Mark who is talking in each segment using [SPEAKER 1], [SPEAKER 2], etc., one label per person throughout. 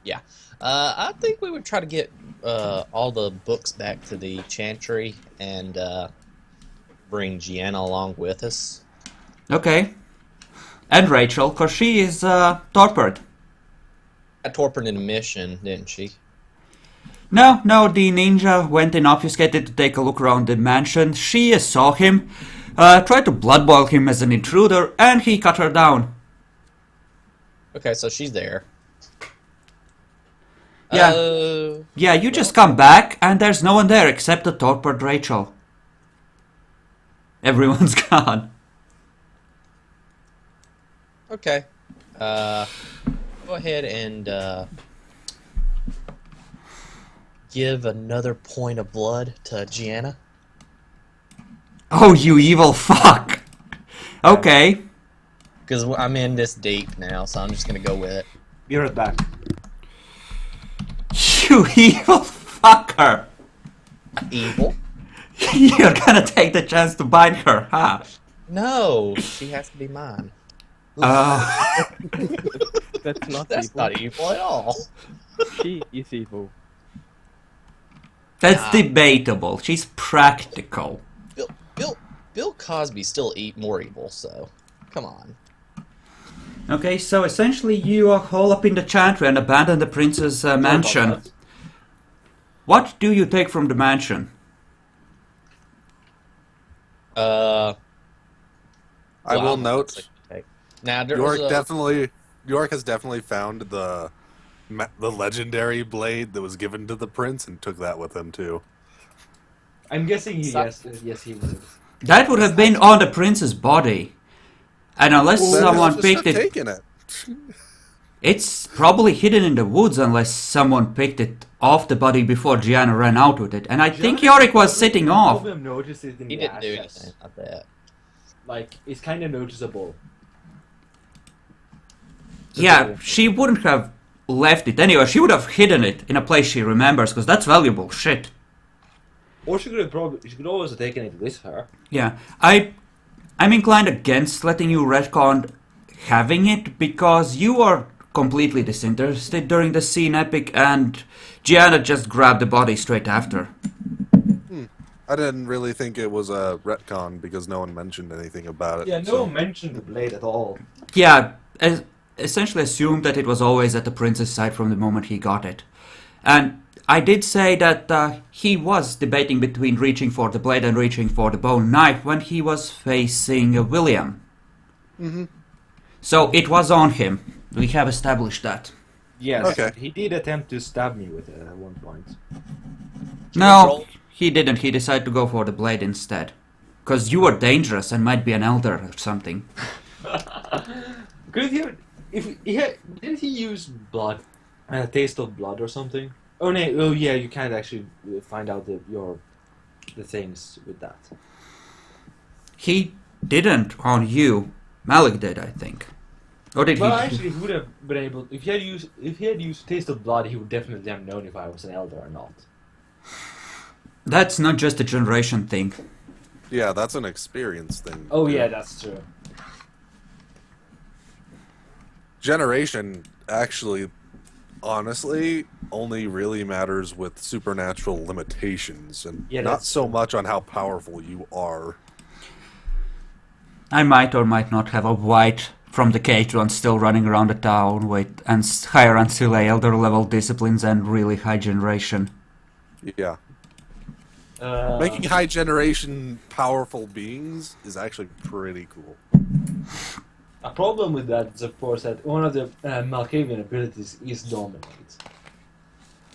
[SPEAKER 1] Yeah. I think we would try to get all the books back to the Chantry and bring Gianna along with us.
[SPEAKER 2] Okay. And Rachel, cause she is torpid.
[SPEAKER 1] Got torpid in a mission, didn't she?
[SPEAKER 2] No, the ninja went in obfuscated to take a look around the mansion. She saw him, tried to blood boil him as an intruder, and he cut her down.
[SPEAKER 1] Okay, so she's there.
[SPEAKER 2] Yeah. Yeah, you just come back, and there's no one there except the torpid Rachel. Everyone's gone.
[SPEAKER 1] Okay. Go ahead and give another point of blood to Gianna.
[SPEAKER 2] Oh, you evil fuck! Okay.
[SPEAKER 1] Because I'm in this deep now, so I'm just going to go with it.
[SPEAKER 3] Be right back.
[SPEAKER 2] You evil fucker!
[SPEAKER 1] Evil?
[SPEAKER 2] You're gonna take the chance to bind her, huh?
[SPEAKER 1] No, she has to be mine.
[SPEAKER 3] That's not
[SPEAKER 1] That's
[SPEAKER 3] evil.
[SPEAKER 1] not evil at all.
[SPEAKER 3] She is evil.
[SPEAKER 2] That's debatable. She's practical.
[SPEAKER 1] Bill Cosby's still more evil, so come on.
[SPEAKER 2] Okay, so essentially you hole up in the Chantry and abandon the prince's mansion. What do you take from the mansion?
[SPEAKER 4] I will note,
[SPEAKER 1] now
[SPEAKER 4] York has definitely found the legendary blade that was given to the prince and took that with him too.
[SPEAKER 3] I'm guessing yes, he would.
[SPEAKER 2] That would have been on the prince's body. And unless someone picked it...
[SPEAKER 4] Taken it.
[SPEAKER 2] It's probably hidden in the woods unless someone picked it off the body before Gianna ran out with it. And I think Yorick was sitting off.
[SPEAKER 3] He
[SPEAKER 1] didn't do anything like that.
[SPEAKER 3] Like, it's kind of noticeable.
[SPEAKER 2] Yeah, she wouldn't have left it anyway. She would have hidden it in a place she remembers, because that's valuable shit.
[SPEAKER 3] Or she could always have taken it with her.
[SPEAKER 2] Yeah, I'm inclined against letting you retcon having it, because you are completely disinterested during the scene epic, and Gianna just grabbed the body straight after.
[SPEAKER 4] I didn't really think it was a retcon because no one mentioned anything about it.
[SPEAKER 3] Yeah, no one mentioned the blade at all.
[SPEAKER 2] Yeah, essentially assumed that it was always at the prince's side from the moment he got it. And I did say that he was debating between reaching for the blade and reaching for the bone knife when he was facing William.
[SPEAKER 4] Mm-hmm.
[SPEAKER 2] So it was on him. We have established that.
[SPEAKER 3] Yes,
[SPEAKER 4] Okay.
[SPEAKER 3] he did attempt to stab me with it at one point.
[SPEAKER 2] No, he didn't. He decided to go for the blade instead. Because you were dangerous and might be an elder or something.
[SPEAKER 3] Could he? Didn't he use blood? A taste of blood or something? Oh no! Oh yeah, you can't actually find out the things with that.
[SPEAKER 2] He didn't on you. Malik did, I think. Or did
[SPEAKER 3] Well,
[SPEAKER 2] he?
[SPEAKER 3] actually, he would have been able. If he had used taste of blood, he would definitely have known if I was an elder or not.
[SPEAKER 2] That's not just a generation thing.
[SPEAKER 4] Yeah, that's an experience thing.
[SPEAKER 3] Oh yeah, that's true.
[SPEAKER 4] Generation actually, honestly, only really matters with supernatural limitations and
[SPEAKER 3] Yeah,
[SPEAKER 4] not
[SPEAKER 3] that's
[SPEAKER 4] so much on how powerful you are.
[SPEAKER 2] I might or might not have a white from the K-Tron still running around the town with higher ancillary elder level disciplines and really high generation.
[SPEAKER 4] Yeah. Making high generation powerful beings is actually pretty cool.
[SPEAKER 3] A problem with that is, of course, that one of the Malkavian abilities is dominate.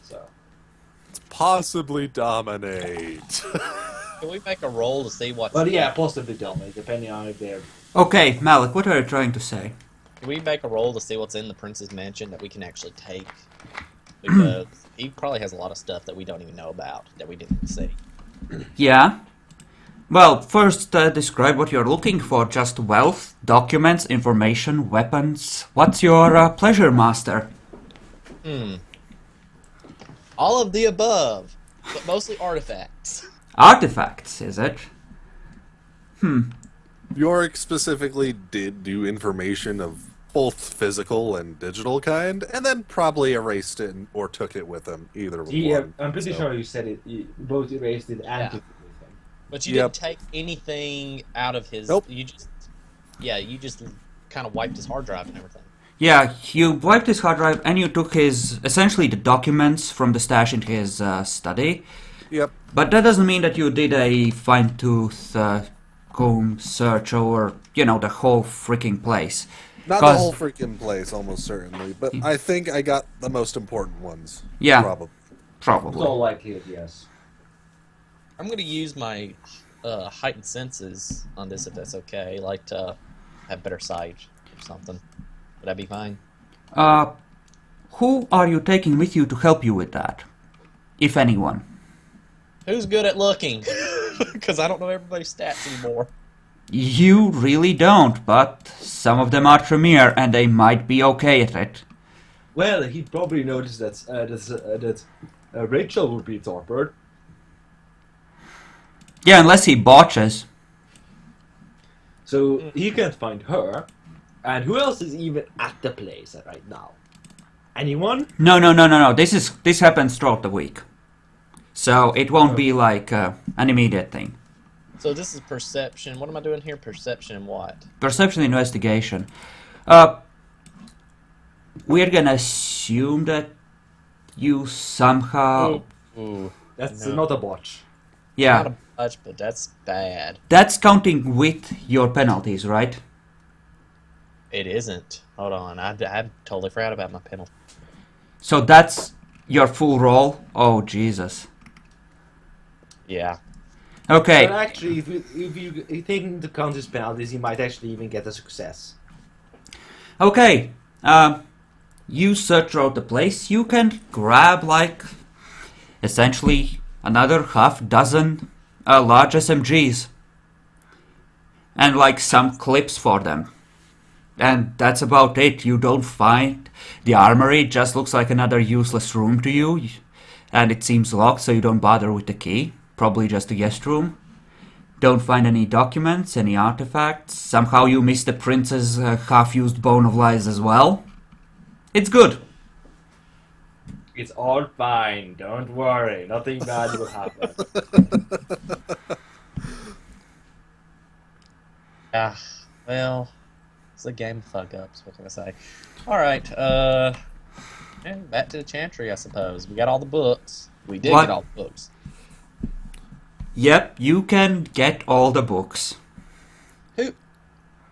[SPEAKER 3] So.
[SPEAKER 4] Possibly dominate.
[SPEAKER 1] Can we make a roll to see what's...
[SPEAKER 3] But yeah, possibly dominate, depending on if they're...
[SPEAKER 2] Okay, Malik, what are you trying to say?
[SPEAKER 1] Can we make a roll to see what's in the prince's mansion that we can actually take? Because he probably has a lot of stuff that we don't even know about, that we didn't see.
[SPEAKER 2] Yeah? Well, first describe what you're looking for. Just wealth, documents, information, weapons. What's your pleasure, master?
[SPEAKER 1] All of the above, but mostly artifacts.
[SPEAKER 2] Artifacts, is it?
[SPEAKER 4] Yorick specifically did do information of both physical and digital kind, and then probably erased it or took it with him. Either
[SPEAKER 3] Yeah,
[SPEAKER 4] one.
[SPEAKER 3] I'm pretty
[SPEAKER 4] So,
[SPEAKER 3] sure you said it. You both erased it and
[SPEAKER 1] Yeah.
[SPEAKER 3] took it with him.
[SPEAKER 1] But you
[SPEAKER 4] Yep.
[SPEAKER 1] didn't take anything out of his.
[SPEAKER 4] Nope.
[SPEAKER 1] You just kind of wiped his hard drive and everything.
[SPEAKER 2] Yeah, you wiped his hard drive and you took essentially the documents from the stash into his study.
[SPEAKER 4] Yep.
[SPEAKER 2] But that doesn't mean that you did a fine-tooth comb search over, the whole freaking place.
[SPEAKER 4] Not the
[SPEAKER 2] 'Cause-
[SPEAKER 4] whole freaking place, almost certainly, but I think I got the most important ones.
[SPEAKER 2] Yeah.
[SPEAKER 4] Probably.
[SPEAKER 3] It's all
[SPEAKER 2] Probably.
[SPEAKER 3] likelihood, yes.
[SPEAKER 1] I'm gonna use my heightened senses on this if that's okay. Like to have better sight or something. Would that be fine?
[SPEAKER 2] Who are you taking with you to help you with that? If anyone.
[SPEAKER 1] Who's good at looking? Because I don't know everybody's stats anymore.
[SPEAKER 2] You really don't, but some of them are Tremere and they might be okay at it.
[SPEAKER 3] Well, he probably noticed that Rachel would be tortured.
[SPEAKER 2] Yeah, unless he botches.
[SPEAKER 3] So he can't find her. And who else is even at the place right now? Anyone?
[SPEAKER 2] No. This happens throughout the week. So it won't be like an immediate thing.
[SPEAKER 1] So this is perception. What am I doing here? Perception and what?
[SPEAKER 2] Perception investigation. We're gonna assume that you somehow...
[SPEAKER 1] Ooh.
[SPEAKER 3] That's
[SPEAKER 1] No.
[SPEAKER 3] not a botch.
[SPEAKER 2] Yeah,
[SPEAKER 1] Not a much, but that's bad.
[SPEAKER 2] that's counting with your penalties, right?
[SPEAKER 1] It isn't. Hold on. I totally forgot about my penalty.
[SPEAKER 2] So that's your full roll? Oh, Jesus.
[SPEAKER 1] Yeah.
[SPEAKER 2] Okay.
[SPEAKER 3] But actually, if you take into account his penalties, you might actually even get a success.
[SPEAKER 2] Okay. You search out the place. You can grab, essentially another half dozen large SMGs. And, some clips for them. And that's about it. You don't find the armory. It just looks like another useless room to you. And it seems locked, so you don't bother with the key. Probably just a guest room. Don't find any documents, any artifacts. Somehow you missed the prince's half-used bone of lies as well. It's good.
[SPEAKER 3] It's all fine. Don't worry. Nothing bad will happen.
[SPEAKER 1] Well, it's a game of fuck-ups. What can I say? Alright, yeah, back to the Chantry, I suppose. We got all the books. We did
[SPEAKER 2] What?
[SPEAKER 1] get all the books.
[SPEAKER 2] Yep, you can get all the books.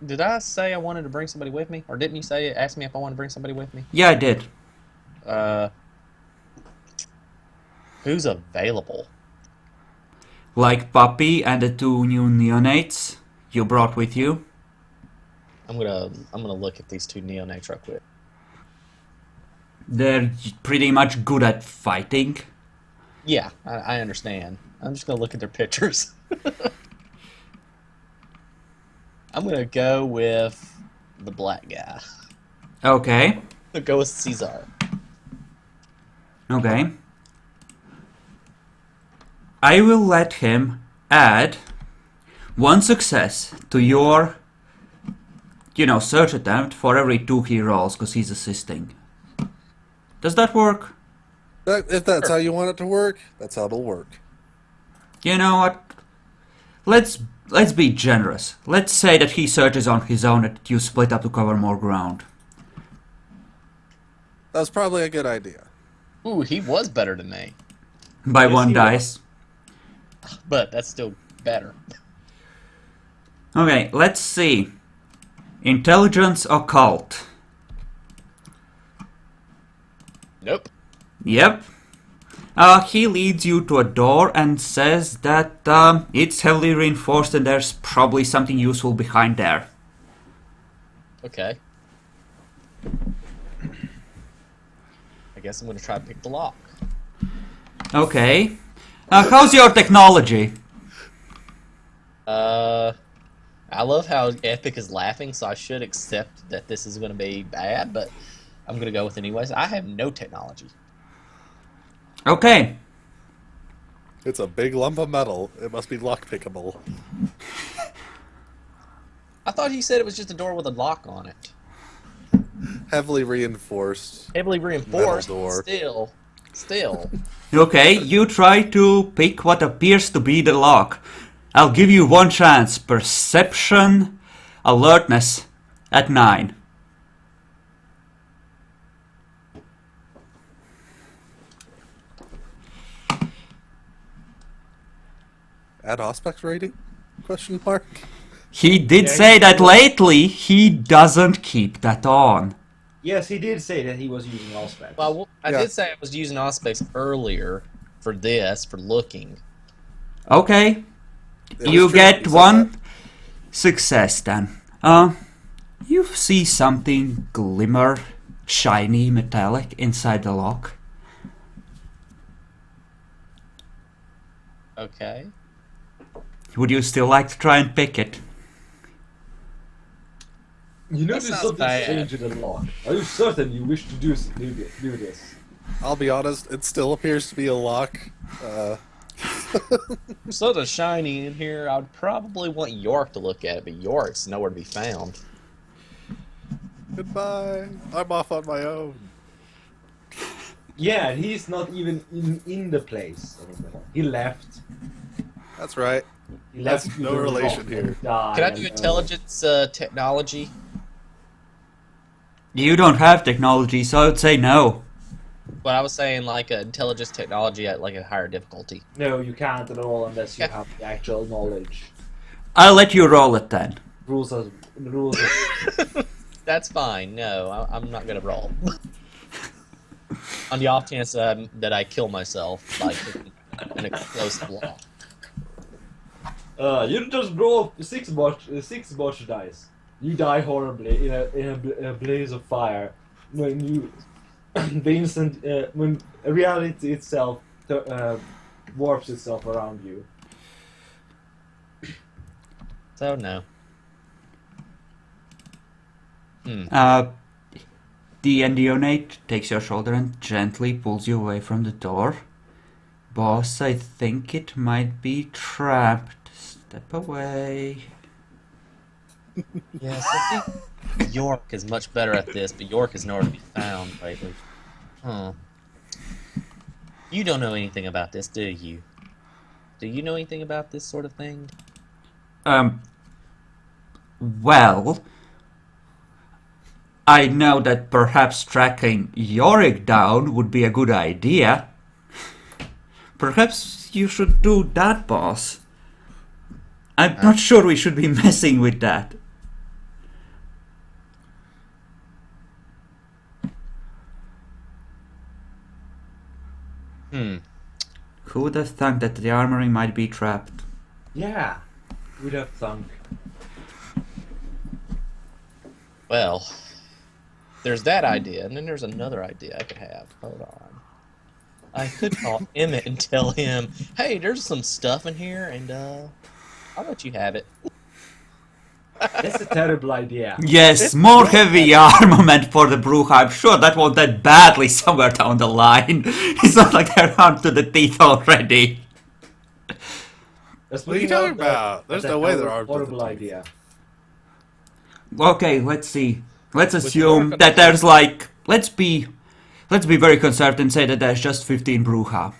[SPEAKER 1] Did I say I wanted to bring somebody with me? Or didn't you ask me if I wanted to bring somebody with me?
[SPEAKER 2] Yeah, I did.
[SPEAKER 1] Who's available?
[SPEAKER 2] Like Puppy and the two new neonates you brought with you.
[SPEAKER 1] I'm gonna look at these two neonates real quick.
[SPEAKER 2] They're pretty much good at fighting.
[SPEAKER 1] Yeah, I understand. I'm just gonna look at their pictures. I'm gonna go with the black guy.
[SPEAKER 2] Okay.
[SPEAKER 1] I'll go with Caesar.
[SPEAKER 2] Okay. I will let him add one success to your, search attempt for every 2 he rolls, because he's assisting. Does that work?
[SPEAKER 4] If that's how you want it to work, that's how it'll work.
[SPEAKER 2] You know what? Let's be generous. Let's say that he searches on his own and you split up to cover more ground.
[SPEAKER 4] That's probably a good idea.
[SPEAKER 1] Ooh, he was better than me.
[SPEAKER 2] By
[SPEAKER 3] Yes,
[SPEAKER 2] one
[SPEAKER 3] he
[SPEAKER 2] dice.
[SPEAKER 1] But that's still better.
[SPEAKER 2] Okay, let's see. Intelligence occult.
[SPEAKER 1] Nope.
[SPEAKER 2] Yep. He leads you to a door and says that it's heavily reinforced and there's probably something useful behind there.
[SPEAKER 1] Okay. I guess I'm gonna try to pick the lock.
[SPEAKER 2] Okay. How's your technology?
[SPEAKER 1] I love how Epic is laughing, so I should accept that this is gonna be bad, but I'm gonna go with it anyways. I have no technology.
[SPEAKER 2] Okay.
[SPEAKER 4] It's a big lump of metal. It must be lock-pickable.
[SPEAKER 1] I thought he said it was just a door with a lock on it.
[SPEAKER 4] heavily reinforced
[SPEAKER 1] Heavily reinforced.
[SPEAKER 4] metal door.
[SPEAKER 1] Still.
[SPEAKER 2] Okay, you try to pick what appears to be the lock. I'll give you one chance. Perception, alertness at 9.
[SPEAKER 4] Add aspect rating? Question mark.
[SPEAKER 2] He did
[SPEAKER 3] Yeah,
[SPEAKER 2] say
[SPEAKER 3] he
[SPEAKER 2] that
[SPEAKER 3] will.
[SPEAKER 2] lately he doesn't keep that on.
[SPEAKER 3] Yes, he did say that he was using all specs.
[SPEAKER 1] Well, I
[SPEAKER 4] Yeah.
[SPEAKER 1] did say I was using Auspex earlier for this, for looking.
[SPEAKER 2] Okay,
[SPEAKER 4] It is
[SPEAKER 2] you
[SPEAKER 4] true,
[SPEAKER 2] get
[SPEAKER 4] said
[SPEAKER 2] one success then. You see something glimmer, shiny, metallic inside the lock.
[SPEAKER 1] Okay.
[SPEAKER 2] Would you still like to try and pick it?
[SPEAKER 3] You
[SPEAKER 1] That
[SPEAKER 3] noticed
[SPEAKER 1] sounds
[SPEAKER 3] something
[SPEAKER 1] bad.
[SPEAKER 3] strange in the lock. Are you certain you wish to do this?
[SPEAKER 4] I'll be honest, it still appears to be a lock.
[SPEAKER 1] So the shiny in here, I'd probably want York to look at it, but York's nowhere to be found.
[SPEAKER 4] Goodbye. I'm off on my own.
[SPEAKER 3] Yeah, he's not even in the place anymore. He left.
[SPEAKER 4] That's right.
[SPEAKER 3] He
[SPEAKER 4] That's
[SPEAKER 3] left
[SPEAKER 4] no
[SPEAKER 3] the
[SPEAKER 4] relation
[SPEAKER 3] rock
[SPEAKER 4] here.
[SPEAKER 3] and died,
[SPEAKER 1] Can I do
[SPEAKER 3] and,
[SPEAKER 1] intelligence technology?
[SPEAKER 2] You don't have technology, so I would say no.
[SPEAKER 1] But I was saying like intelligence technology at like a higher difficulty.
[SPEAKER 3] No, you can't at all unless you
[SPEAKER 1] Yeah.
[SPEAKER 3] have the actual knowledge.
[SPEAKER 2] I'll let you roll it then.
[SPEAKER 3] Rules are rules. Are,
[SPEAKER 1] That's fine. No, I'm not gonna roll. On the off chance that I kill myself by picking an explosive lock.
[SPEAKER 3] you just roll six botch dice. You die horribly in a blaze of fire when you the instant when reality itself warps itself around you.
[SPEAKER 1] So no.
[SPEAKER 2] The Endionate takes your shoulder and gently pulls you away from the door. Boss, I think it might be trapped. Step away.
[SPEAKER 1] Yes, I think York is much better at this, but York is nowhere to be found lately. Huh. You don't know anything about this, do you? Do you know anything about this sort of thing?
[SPEAKER 2] Well, I know that perhaps tracking Yorick down would be a good idea. Perhaps you should do that, boss. I'm not sure we should be messing with that. Who would have thunk that the armory might be trapped?
[SPEAKER 3] Yeah, would have thunk.
[SPEAKER 1] Well, there's that idea, and then there's another idea I could have. Hold on. I could call Emmett and tell him, hey, there's some stuff in here, and I'll let you have it.
[SPEAKER 3] That's a terrible idea.
[SPEAKER 2] Yes, more heavy armament for the Bruja. I'm sure that won't end badly somewhere down the line. It's not like they're armed to the teeth already.
[SPEAKER 3] That's
[SPEAKER 4] What are you talking about? There's no way they're armed to the
[SPEAKER 3] horrible
[SPEAKER 4] teeth.
[SPEAKER 3] idea.
[SPEAKER 2] Okay, let's see. Let's
[SPEAKER 1] York
[SPEAKER 2] assume
[SPEAKER 1] on
[SPEAKER 2] that
[SPEAKER 1] the
[SPEAKER 2] there's like... Let's be very conservative and say that there's just 15 Bruja.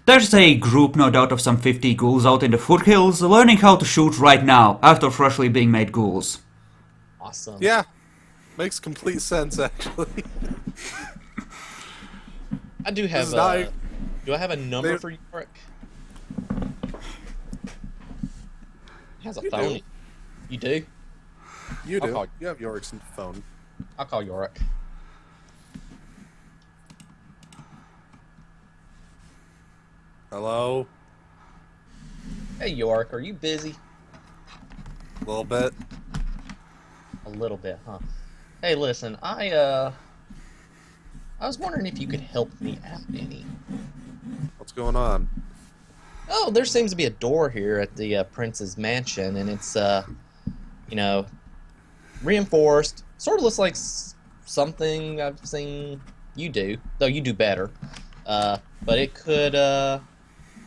[SPEAKER 2] There's a group, no doubt, of some 50 ghouls out in the foothills learning how to shoot right now, after freshly being made ghouls.
[SPEAKER 1] Awesome.
[SPEAKER 4] Yeah. Makes complete sense, actually.
[SPEAKER 1] I do
[SPEAKER 4] This
[SPEAKER 1] have
[SPEAKER 4] is not-
[SPEAKER 1] do I have a number
[SPEAKER 4] They-
[SPEAKER 1] for York? He has a
[SPEAKER 4] You
[SPEAKER 1] phone.
[SPEAKER 4] do.
[SPEAKER 1] You do?
[SPEAKER 4] You
[SPEAKER 1] I'll
[SPEAKER 4] do.
[SPEAKER 1] call-
[SPEAKER 4] You have Yorick's phone.
[SPEAKER 1] I'll call Yorick.
[SPEAKER 4] Hello?
[SPEAKER 1] Hey York, are you busy?
[SPEAKER 4] A little bit.
[SPEAKER 1] A little bit, huh? Hey, listen, I was wondering if you could help me out any.
[SPEAKER 4] What's going on?
[SPEAKER 1] Oh, there seems to be a door here at the prince's mansion, and it's you know, reinforced. Sort of looks like something I've seen you do, though you do better. But it could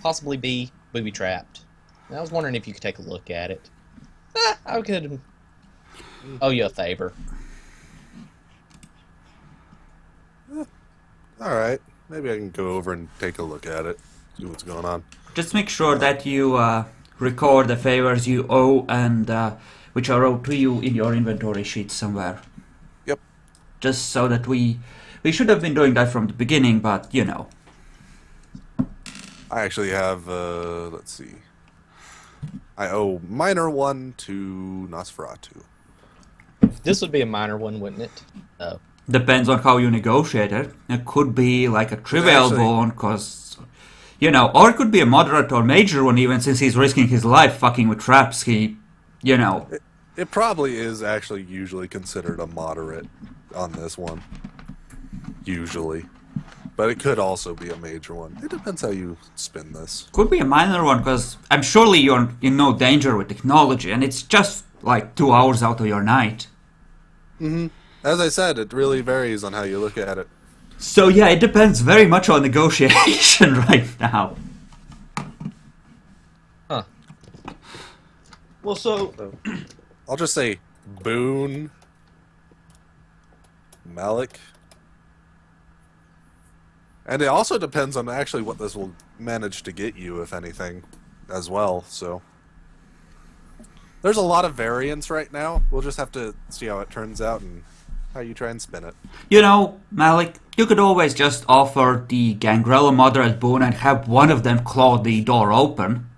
[SPEAKER 1] possibly be booby trapped. And I was wondering if you could take a look at it. I could owe you a favor.
[SPEAKER 4] All right. Maybe I can go over and take a look at it, see what's going on.
[SPEAKER 2] Just make sure that you record the favors you owe and which are owed to you in your inventory sheet somewhere.
[SPEAKER 4] Yep.
[SPEAKER 2] Just so that we should have been doing that from the beginning, but you know.
[SPEAKER 4] I actually have, let's see. I owe minor 1 to Nosferatu.
[SPEAKER 1] This would be a minor one, wouldn't it? Oh.
[SPEAKER 2] Depends on how you negotiate it. It could be like a trivial
[SPEAKER 4] actually-
[SPEAKER 2] bone, cause you know, or it could be a moderate or major one. Even since he's risking his life fucking with traps, he, you know.
[SPEAKER 4] It probably is actually usually considered a moderate on this one. Usually. But it could also be a major one. It depends how you spin this.
[SPEAKER 2] Could be a minor one, because I'm surely you're in no danger with technology, and it's just like 2 hours out of your night.
[SPEAKER 4] Mm-hmm. As I said, it really varies on how you look at it.
[SPEAKER 2] So yeah, it depends very much on negotiation right now.
[SPEAKER 1] Huh.
[SPEAKER 3] Well, so
[SPEAKER 4] I'll just say Boone, Malik. And it also depends on actually what this will manage to get you, if anything, as well, so. There's a lot of variance right now. We'll just have to see how it turns out and how you try and spin it.
[SPEAKER 2] You know, Malik, you could always just offer the Gangrella Mother as boon and have one of them claw the door open.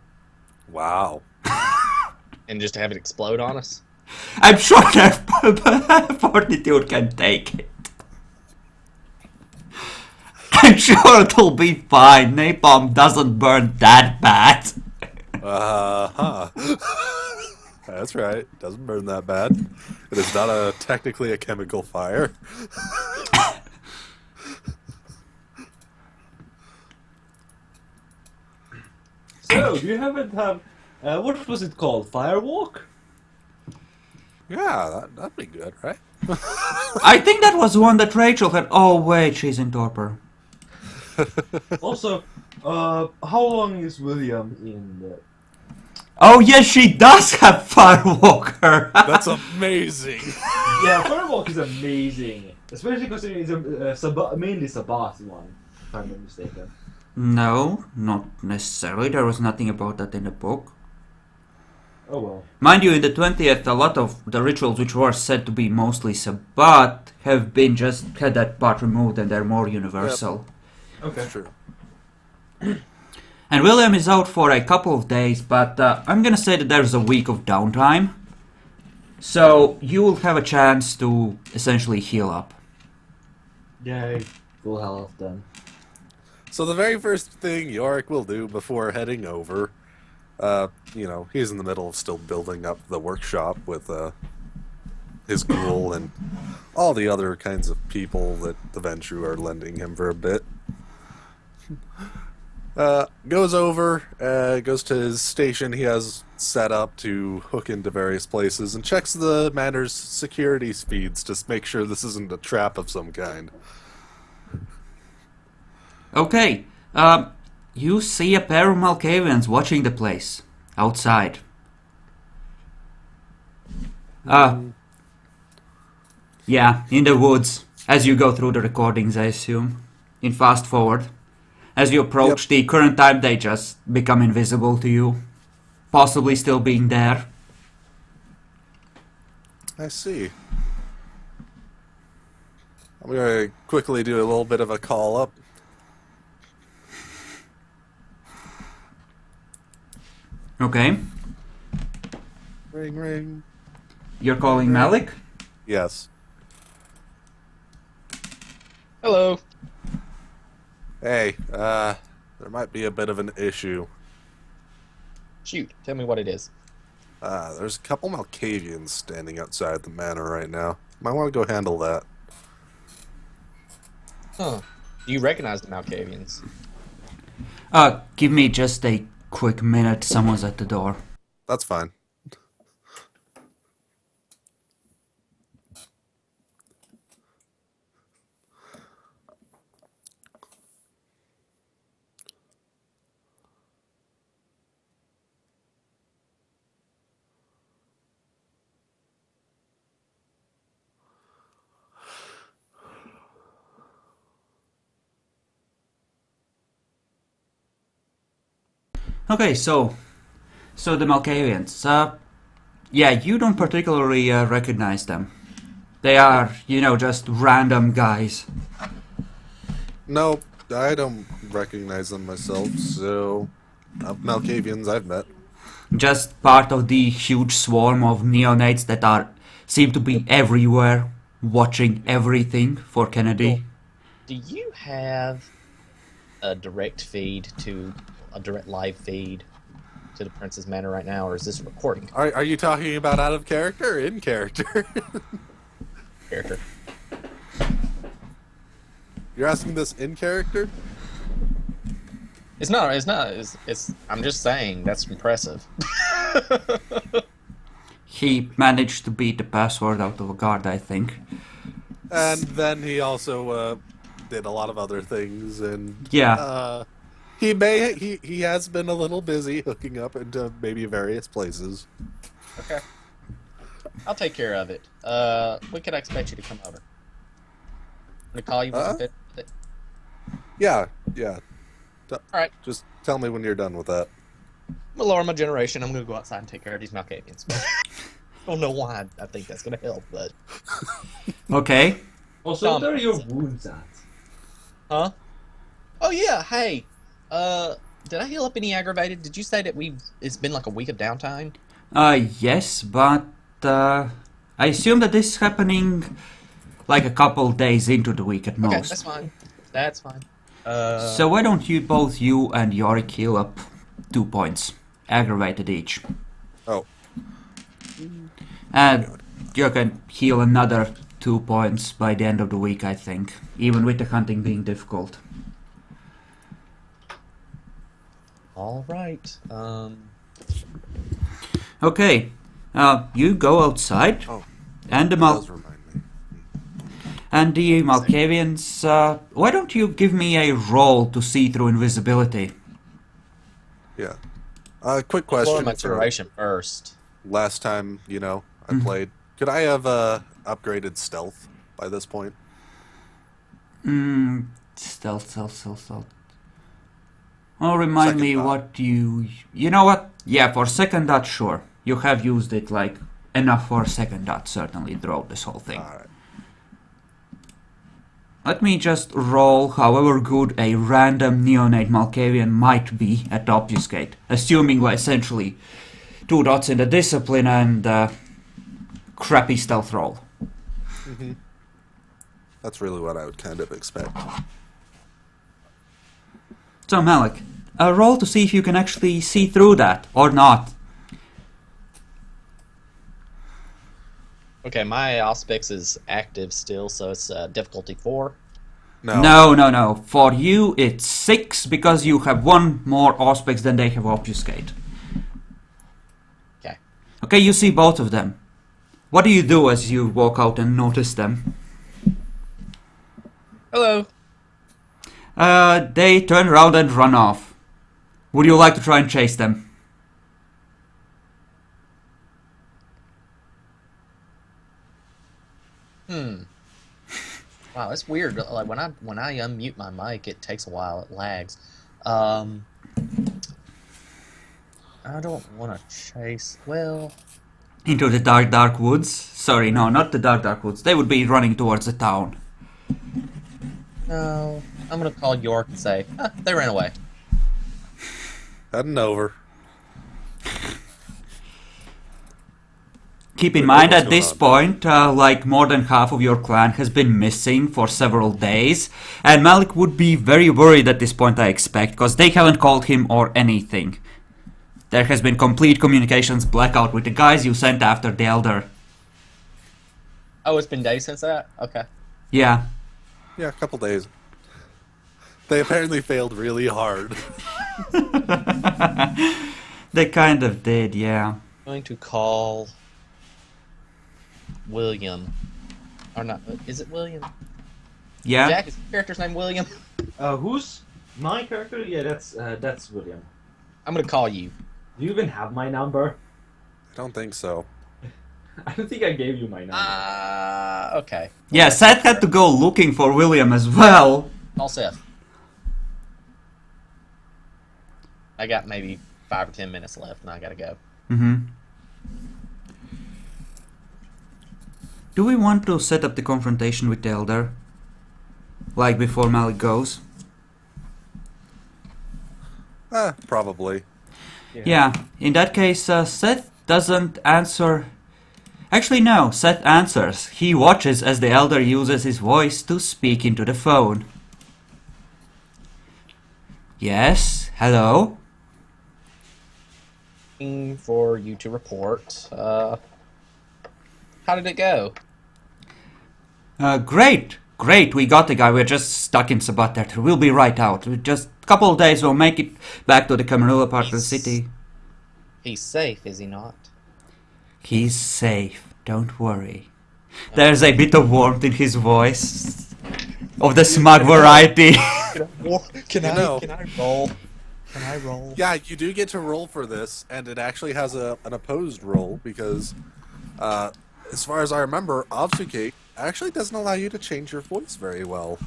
[SPEAKER 4] Wow.
[SPEAKER 1] And just have it explode on us?
[SPEAKER 2] I'm sure that Fortitude can take it. I'm sure it'll be fine. Napalm doesn't burn that bad.
[SPEAKER 4] Uh-huh. That's right. Doesn't burn that bad. It is not technically a chemical fire.
[SPEAKER 3] do you haven't have what was it called? Firewalk?
[SPEAKER 4] Yeah, that'd be good, right?
[SPEAKER 2] I think that was one that Rachel had. Oh, wait, she's in torpor.
[SPEAKER 3] Also, how long is William in the...
[SPEAKER 2] Oh, yes, she does have Firewalker.
[SPEAKER 4] That's amazing.
[SPEAKER 3] Yeah, Firewalk is amazing. Especially considering it's mainly Sabbath one, if I'm not mistaken.
[SPEAKER 2] No, not necessarily. There was nothing about that in the book.
[SPEAKER 3] Oh well.
[SPEAKER 2] Mind you, in the 20th, a lot of the rituals which were said to be mostly Sabbath have been just had that part removed and they're more universal.
[SPEAKER 3] Okay.
[SPEAKER 4] That's true.
[SPEAKER 2] And William is out for a couple of days, but I'm gonna say that there's a week of downtime. So you will have a chance to essentially heal up.
[SPEAKER 3] Yay. Full health then.
[SPEAKER 4] So the very first thing Yorick will do before heading over, he's in the middle of still building up the workshop with his ghoul and all the other kinds of people that the Ventru are lending him for a bit. Goes over, goes to his station he has set up to hook into various places, and checks the manor's security feeds to make sure this isn't a trap of some kind.
[SPEAKER 2] Okay, you see a pair of Malkavians watching the place outside. Yeah, in the woods, as you go through the recordings, I assume. In fast forward. As you approach the current time, they just become invisible to you. Possibly still being there.
[SPEAKER 4] I see. I'm going to quickly do a little bit of a call up.
[SPEAKER 2] Okay.
[SPEAKER 4] Ring, ring.
[SPEAKER 2] You're calling Malik?
[SPEAKER 4] Yes.
[SPEAKER 1] Hello.
[SPEAKER 4] Hey, there might be a bit of an issue.
[SPEAKER 1] Shoot, tell me what it is.
[SPEAKER 4] There's a couple Malkavians standing outside the manor right now. Might want to go handle that.
[SPEAKER 1] Huh. Do you recognize the Malkavians?
[SPEAKER 2] Give me just a quick minute. Someone's at the door.
[SPEAKER 4] That's fine.
[SPEAKER 2] Okay, so the Malkavians. Yeah, you don't particularly recognize them. They are, just random guys.
[SPEAKER 4] No, I don't recognize them myself, so Malkavians I've met.
[SPEAKER 2] Just part of the huge swarm of neonates that seem to be everywhere, watching everything for Kennedy.
[SPEAKER 1] Do you have a direct live feed to the Prince's Manor right now, or is this a recording
[SPEAKER 4] Are you talking about out of character or in character?
[SPEAKER 1] character?
[SPEAKER 4] You're asking this in character?
[SPEAKER 1] It's not. It's. I'm just saying that's impressive.
[SPEAKER 2] He managed to beat the password out of a guard, I think.
[SPEAKER 4] And then he also did a lot of other things, and
[SPEAKER 2] Yeah.
[SPEAKER 4] he has been a little busy hooking up into maybe various places.
[SPEAKER 1] Okay. I'll take care of it. When can I expect you to come over? I'm gonna call you when you fit.
[SPEAKER 4] Yeah.
[SPEAKER 1] All right.
[SPEAKER 4] Just tell me when you're done with that.
[SPEAKER 1] I'm gonna lower my generation. I'm gonna go outside and take care of these Malkavians. I don't know why I think that's gonna help, but
[SPEAKER 2] Okay.
[SPEAKER 3] Also, what are your wounds at?
[SPEAKER 1] huh? Oh yeah. Hey, did I heal up any aggravated? Did you say that it's been like a week of downtime?
[SPEAKER 2] Yes, but I assume that this is happening like a couple days into the week at most.
[SPEAKER 1] Okay, that's fine. That's fine.
[SPEAKER 2] So why don't you and Yorick heal up 2 points, aggravated each,
[SPEAKER 4] Oh,
[SPEAKER 2] and you can heal another 2 points by the end of the week, I think, even with the hunting being difficult.
[SPEAKER 1] All right.
[SPEAKER 2] Okay, you go outside,
[SPEAKER 4] Oh,
[SPEAKER 2] and the
[SPEAKER 4] that does remind me.
[SPEAKER 2] Malkavians. Why don't you give me a roll to see through invisibility?
[SPEAKER 4] Yeah. Quick
[SPEAKER 1] Lower
[SPEAKER 4] question.
[SPEAKER 1] my
[SPEAKER 4] For
[SPEAKER 1] generation first.
[SPEAKER 4] last time, I played. Could I have upgraded stealth by this point?
[SPEAKER 2] Stealth. Oh, remind
[SPEAKER 4] Second
[SPEAKER 2] me
[SPEAKER 4] thought.
[SPEAKER 2] what you know what? Yeah, for second dot, sure. You have used it like enough for second dot, certainly throughout this whole thing.
[SPEAKER 4] Alright.
[SPEAKER 2] Let me just roll however good a random neonate Malkavian might be at obfuscate, assuming essentially 2 dots in the discipline and crappy stealth roll.
[SPEAKER 4] Mm-hmm. That's really what I would kind of expect.
[SPEAKER 2] So Malik, roll to see if you can actually see through that or not.
[SPEAKER 1] Okay, my Auspex is active still, so it's difficulty 4.
[SPEAKER 2] No. For you, it's 6 because you have 1 more Auspex than they have obfuscate.
[SPEAKER 1] Okay.
[SPEAKER 2] Okay, you see both of them. What do you do as you walk out and notice them?
[SPEAKER 1] Hello.
[SPEAKER 2] They turn around and run off. Would you like to try and chase them?
[SPEAKER 1] Wow, that's weird. Like when I unmute my mic, it takes a while. It lags. I don't want to chase. Well,
[SPEAKER 2] Into the dark woods? Sorry, no, not the dark woods. They would be running towards the town.
[SPEAKER 1] no. I'm gonna call York and say they ran away.
[SPEAKER 4] Heading over.
[SPEAKER 2] Keep in
[SPEAKER 4] Wait,
[SPEAKER 2] mind
[SPEAKER 4] what's
[SPEAKER 2] at this
[SPEAKER 4] going
[SPEAKER 2] point, like more than half of your clan has been missing for several days, and Malik would be very worried at this point, I expect, because they haven't called him or anything. There has been complete communications blackout with the guys you sent after the Elder.
[SPEAKER 1] Oh, it's been days since that. Okay.
[SPEAKER 2] Yeah.
[SPEAKER 4] Yeah, a couple days. They apparently failed really hard.
[SPEAKER 2] They kind of did, yeah.
[SPEAKER 1] I'm going to call William. Or not? Is it William?
[SPEAKER 2] Yeah?
[SPEAKER 1] Jack, is the character's name William?
[SPEAKER 3] Who's my character? Yeah, that's William.
[SPEAKER 1] I'm gonna call you.
[SPEAKER 3] Do you even have my number?
[SPEAKER 4] I don't think so.
[SPEAKER 3] I don't think I gave you my number.
[SPEAKER 1] Okay.
[SPEAKER 2] Yeah, Seth had to go looking for William as well.
[SPEAKER 1] Call Seth. I got maybe 5 or 10 minutes left, and I gotta go.
[SPEAKER 2] Mm-hmm. Do we want to set up the confrontation with the Elder? Like before Malik goes?
[SPEAKER 4] Probably.
[SPEAKER 2] Yeah, in that case, Seth doesn't answer. Actually, no, Seth answers. He watches as the Elder uses his voice to speak into the phone. Yes, hello?
[SPEAKER 1] For you to report. How did it go?
[SPEAKER 2] Great, we got the guy. We're just stuck in Sabat there. We'll be right out. Just a couple of days, we'll make it back to the Camarilla part of the city.
[SPEAKER 1] He's safe, is he not?
[SPEAKER 2] He's safe, don't worry. There's a bit of warmth in his voice. Of the smug variety.
[SPEAKER 1] Can I roll? Can I roll?
[SPEAKER 4] Yeah, you do get to roll for this, and it actually has an opposed roll because, as far as I remember, Obfuscate actually doesn't allow you to change your voice very well.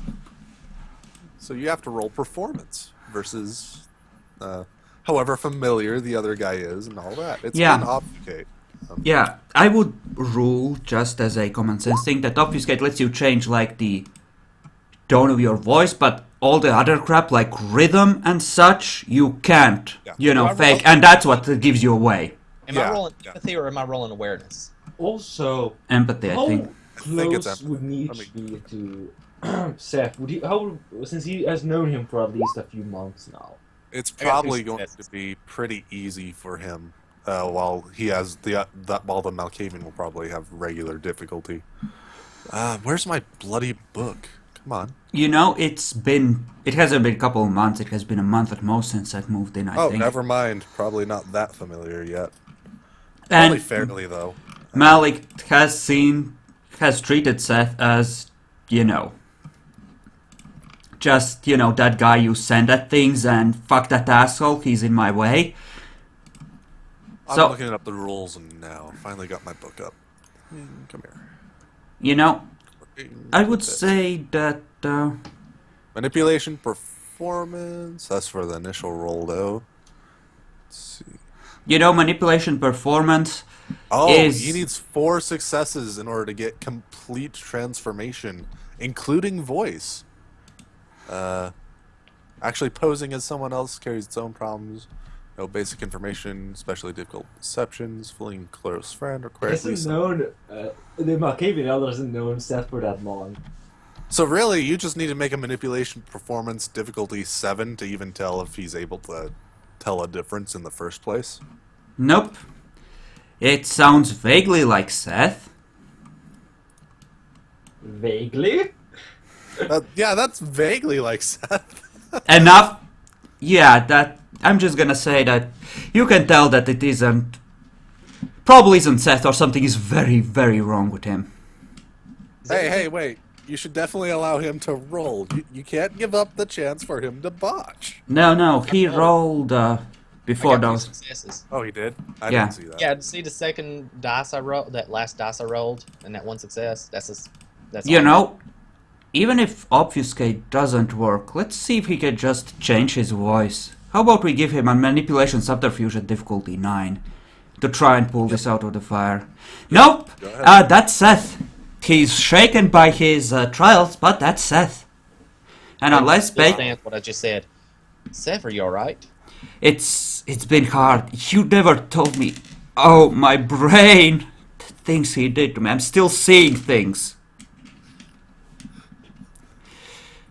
[SPEAKER 4] So you have to roll performance versus however familiar the other guy is and all that. It's
[SPEAKER 2] Yeah.
[SPEAKER 4] been Obfuscate.
[SPEAKER 2] Yeah, I would rule, just as a common sense thing, that Obfuscate lets you change like the tone of your voice, but all the other crap like rhythm and such, you can't,
[SPEAKER 4] Yeah.
[SPEAKER 2] fake, and that's what gives you away.
[SPEAKER 1] Am I rolling empathy or am I rolling awareness?
[SPEAKER 3] Also,
[SPEAKER 2] Empathy, I
[SPEAKER 3] how
[SPEAKER 2] think.
[SPEAKER 4] think it's
[SPEAKER 3] close would
[SPEAKER 4] empathy.
[SPEAKER 3] Nietzsche be to Seth? Since he has known him for at least a few months now?
[SPEAKER 4] It's
[SPEAKER 1] I got
[SPEAKER 4] probably
[SPEAKER 1] two
[SPEAKER 4] going
[SPEAKER 1] successes.
[SPEAKER 4] to be pretty easy for him, while he has while the Malkavian will probably have regular difficulty. Where's my bloody book? Come on.
[SPEAKER 2] It hasn't been a couple of months, it has been a month at most since I've moved in, I
[SPEAKER 4] Oh,
[SPEAKER 2] think.
[SPEAKER 4] never mind. Probably not that familiar yet. Probably
[SPEAKER 2] And
[SPEAKER 4] fairly though.
[SPEAKER 2] Malik has treated Seth as, just, that guy you send at things and fuck that asshole, he's in my way.
[SPEAKER 4] I'm
[SPEAKER 2] So-
[SPEAKER 4] looking up the rules and now finally got my book up. Come here.
[SPEAKER 2] I would say that,
[SPEAKER 4] Manipulation performance. That's for the initial roll though. Let's see.
[SPEAKER 2] manipulation performance,
[SPEAKER 4] Oh,
[SPEAKER 2] Is-
[SPEAKER 4] he needs 4 successes in order to get complete transformation, including voice. Actually posing as someone else carries its own problems. No basic information, especially difficult perceptions, fooling close friend, or correctly.
[SPEAKER 3] The Malkavian Elder hasn't known Seth for that long.
[SPEAKER 4] So really, you just need to make a manipulation performance difficulty 7 to even tell if he's able to tell a difference in the first place.
[SPEAKER 2] nope. It sounds vaguely like Seth.
[SPEAKER 3] Vaguely?
[SPEAKER 4] Yeah, that's vaguely like Seth.
[SPEAKER 2] Enough. Yeah, I'm just gonna say that you can tell that it probably isn't Seth, or something is very, very wrong with him.
[SPEAKER 4] Hey, wait. You should definitely allow him to roll. You can't give up the chance for him to botch.
[SPEAKER 2] No, he rolled before
[SPEAKER 1] I got 2
[SPEAKER 2] those.
[SPEAKER 1] successes.
[SPEAKER 4] Oh, he did? I
[SPEAKER 2] Yeah.
[SPEAKER 4] didn't see that.
[SPEAKER 1] Yeah, see the second dice I rolled, that last dice I rolled, and that 1 success. That's
[SPEAKER 2] Even if Obfuscate doesn't work, let's see if he can just change his voice. How about we give him a manipulation subterfuge at difficulty 9 to try and pull this out of the fire? Nope!
[SPEAKER 4] Go ahead.
[SPEAKER 2] That's Seth. He's shaken by his trials, but that's Seth. And unless
[SPEAKER 1] understand what I just said. Seth, are you alright?
[SPEAKER 2] it's been hard. You never told me. Oh, my brain. The things he did to me. I'm still seeing things.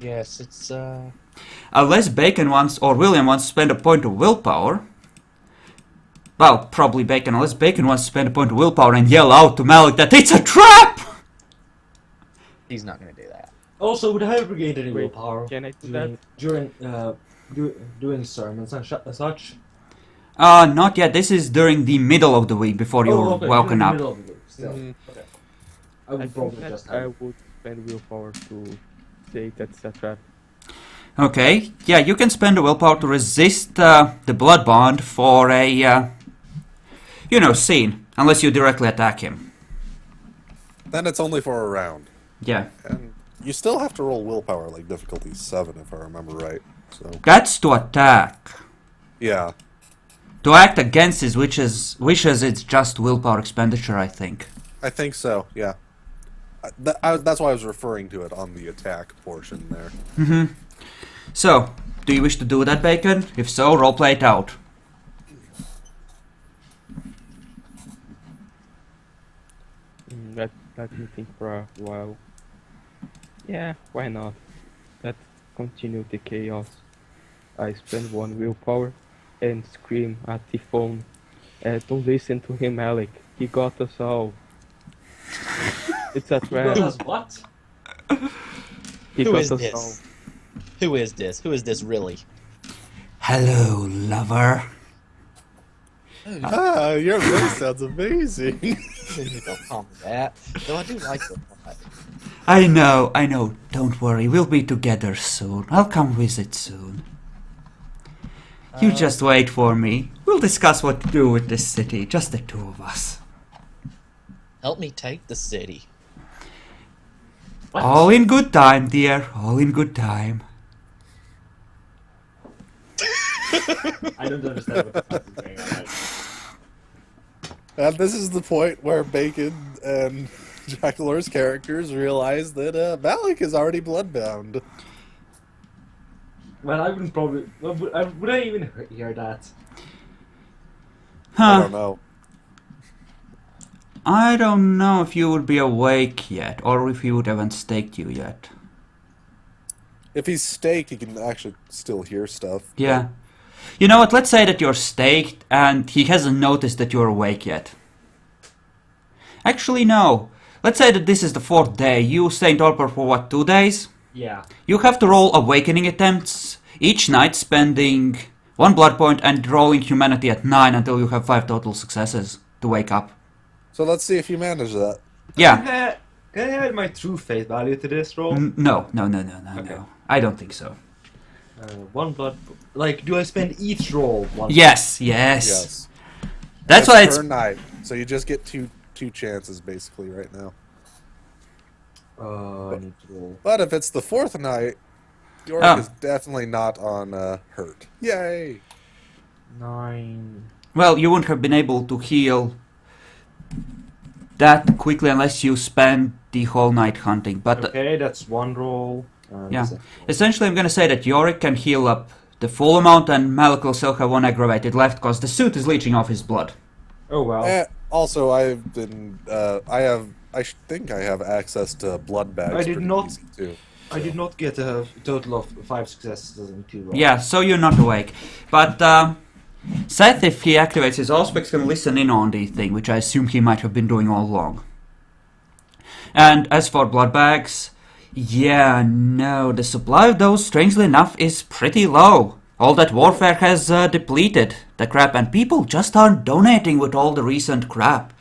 [SPEAKER 1] Yes, it's
[SPEAKER 2] Unless Bacon wants, or William wants to spend a point of willpower. Well, probably Bacon. Unless Bacon wants to spend a point of willpower and yell out to Malik that it's a trap!
[SPEAKER 1] he's not gonna do that.
[SPEAKER 3] Also, would I ever gained any
[SPEAKER 5] Wait,
[SPEAKER 3] willpower
[SPEAKER 5] can I do that?
[SPEAKER 3] during sermons and such?
[SPEAKER 2] Not yet. This is during the middle of the week before you're
[SPEAKER 3] okay,
[SPEAKER 2] woken
[SPEAKER 3] during the
[SPEAKER 2] up.
[SPEAKER 3] middle of the week, still.
[SPEAKER 4] Mhm.
[SPEAKER 3] Okay. I
[SPEAKER 5] I
[SPEAKER 3] would
[SPEAKER 5] think
[SPEAKER 3] probably
[SPEAKER 5] that
[SPEAKER 3] just
[SPEAKER 5] I
[SPEAKER 3] have.
[SPEAKER 5] would spend willpower to say that's a trap.
[SPEAKER 2] Okay, yeah, you can spend a willpower to resist the blood bond for a, scene. Unless you directly attack him.
[SPEAKER 4] Then it's only for a round.
[SPEAKER 2] Yeah.
[SPEAKER 4] And you still have to roll willpower, like difficulty 7, if I remember right. So
[SPEAKER 2] That's to attack.
[SPEAKER 4] yeah.
[SPEAKER 2] To act against his wishes, it's just willpower expenditure, I think.
[SPEAKER 4] I think so. Yeah. That's why I was referring to it on the attack portion there.
[SPEAKER 2] So, do you wish to do that, Bacon? If so, roleplay it out.
[SPEAKER 5] Let me think for a while. Yeah, why not? Let's continue the chaos. I spend 1 willpower and scream at the phone. Don't listen to him, Alec. He got us all. It's a trap.
[SPEAKER 3] Because what?
[SPEAKER 5] He
[SPEAKER 1] Who
[SPEAKER 5] got
[SPEAKER 1] is
[SPEAKER 5] us
[SPEAKER 1] this?
[SPEAKER 5] all.
[SPEAKER 1] Who is this? Who is this really?
[SPEAKER 2] Hello, lover.
[SPEAKER 4] Ah, your voice sounds amazing.
[SPEAKER 1] Don't call me that. Though I do like the plot.
[SPEAKER 2] I know. Don't worry, we'll be together soon. I'll come visit soon. You just wait for me. We'll discuss what to do with this city, just the two of us.
[SPEAKER 1] Help me take the city.
[SPEAKER 3] What?
[SPEAKER 2] All in good time, dear. All in good time.
[SPEAKER 3] I don't understand what the fuck is going on.
[SPEAKER 4] And this is the point where Bacon and Dracula's characters realize that Malik is already bloodbound.
[SPEAKER 3] Well, I wouldn't probably. Well, would I even hear that?
[SPEAKER 4] I
[SPEAKER 2] Huh.
[SPEAKER 4] don't know.
[SPEAKER 2] I don't know if you would be awake yet, or if he would haven't staked you yet.
[SPEAKER 4] If he's staked, he can actually still hear stuff.
[SPEAKER 2] Yeah. You know what, let's say that you're staked and he hasn't noticed that you're awake yet. Actually, no. Let's say that this is the 4th day. You stay in torpor for what, 2 days?
[SPEAKER 3] Yeah.
[SPEAKER 2] You have to roll awakening attempts each night, spending 1 blood point and rolling humanity at 9 until you have 5 total successes to wake up.
[SPEAKER 4] So let's see if you manage that.
[SPEAKER 2] Yeah.
[SPEAKER 3] Can I add my true fate value to this roll?
[SPEAKER 2] No.
[SPEAKER 3] Okay.
[SPEAKER 2] I don't think so.
[SPEAKER 3] 1 blood. Like, do I spend each roll 1?
[SPEAKER 2] Yes.
[SPEAKER 4] Yes.
[SPEAKER 2] That's why it's...
[SPEAKER 4] per night. So you just get two chances basically right now.
[SPEAKER 3] I need to roll.
[SPEAKER 4] But if it's the 4th night, Yorick
[SPEAKER 2] Oh.
[SPEAKER 4] is definitely not on hurt. Yay!
[SPEAKER 3] 9.
[SPEAKER 2] Well, you wouldn't have been able to heal that quickly unless you spend the whole night hunting. But
[SPEAKER 3] Okay, that's 1 roll. And
[SPEAKER 2] yeah,
[SPEAKER 3] the second roll.
[SPEAKER 2] essentially I'm gonna say that Yorick can heal up the full amount and Malik will still have 1 aggravated left because the suit is leeching off his blood.
[SPEAKER 3] Oh well.
[SPEAKER 4] Also, I've been I think I have access to blood bags.
[SPEAKER 3] I did
[SPEAKER 4] pretty
[SPEAKER 3] not-
[SPEAKER 4] easy, too.
[SPEAKER 3] I did not get a total of 5 successes in 2 rolls.
[SPEAKER 2] Yeah, so you're not awake. But Seth, if he activates his aspects, can listen in on the thing, which I assume he might have been doing all along. And as for blood bags, yeah, no, the supply of those, strangely enough, is pretty low. All that warfare has depleted the crap, and people just aren't donating with all the recent crap.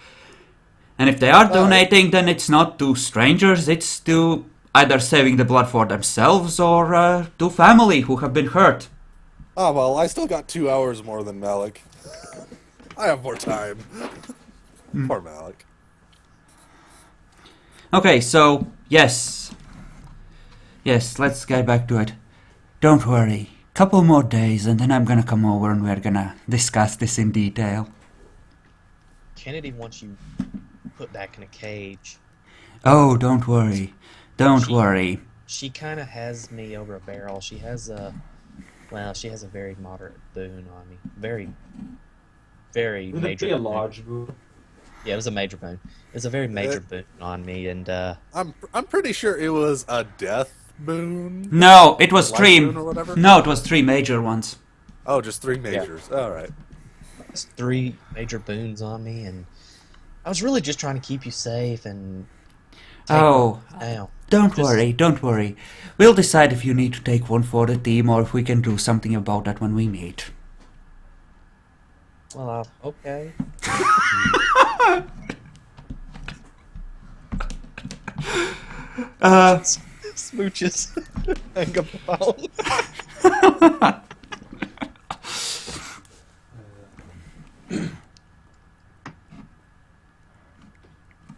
[SPEAKER 2] And if they are donating, then it's not to strangers, it's to either saving the blood for themselves or to family who have been hurt.
[SPEAKER 4] Oh, well, I still got 2 hours more than Malik. I have more time. Poor Malik.
[SPEAKER 2] Okay, so, yes. Yes, let's get back to it. Don't worry. Couple more days and then I'm gonna come over and we're gonna discuss this in detail.
[SPEAKER 1] Kennedy wants you put back in a cage.
[SPEAKER 2] Oh, don't worry. Don't worry.
[SPEAKER 1] She kind of has me over a barrel. She has a very moderate boon on me. Very
[SPEAKER 3] Would it
[SPEAKER 1] major.
[SPEAKER 3] be a
[SPEAKER 1] boon.
[SPEAKER 3] large boon?
[SPEAKER 1] Yeah, it was a major boon. It was a very major boon on me, and
[SPEAKER 4] I'm pretty sure it was a death boon.
[SPEAKER 2] No, it was
[SPEAKER 4] Life
[SPEAKER 2] 3.
[SPEAKER 4] boon or whatever?
[SPEAKER 2] No, it was 3 major ones.
[SPEAKER 4] Oh, just 3 majors. All right.
[SPEAKER 1] it's 3 major boons on me, and I was really just trying to keep you safe and.
[SPEAKER 2] Oh,
[SPEAKER 1] Now.
[SPEAKER 2] don't
[SPEAKER 1] Just-
[SPEAKER 2] worry. We'll decide if you need to take one for the team or if we can do something about that when we meet.
[SPEAKER 1] Well, okay. Smooches. Hang up the phone.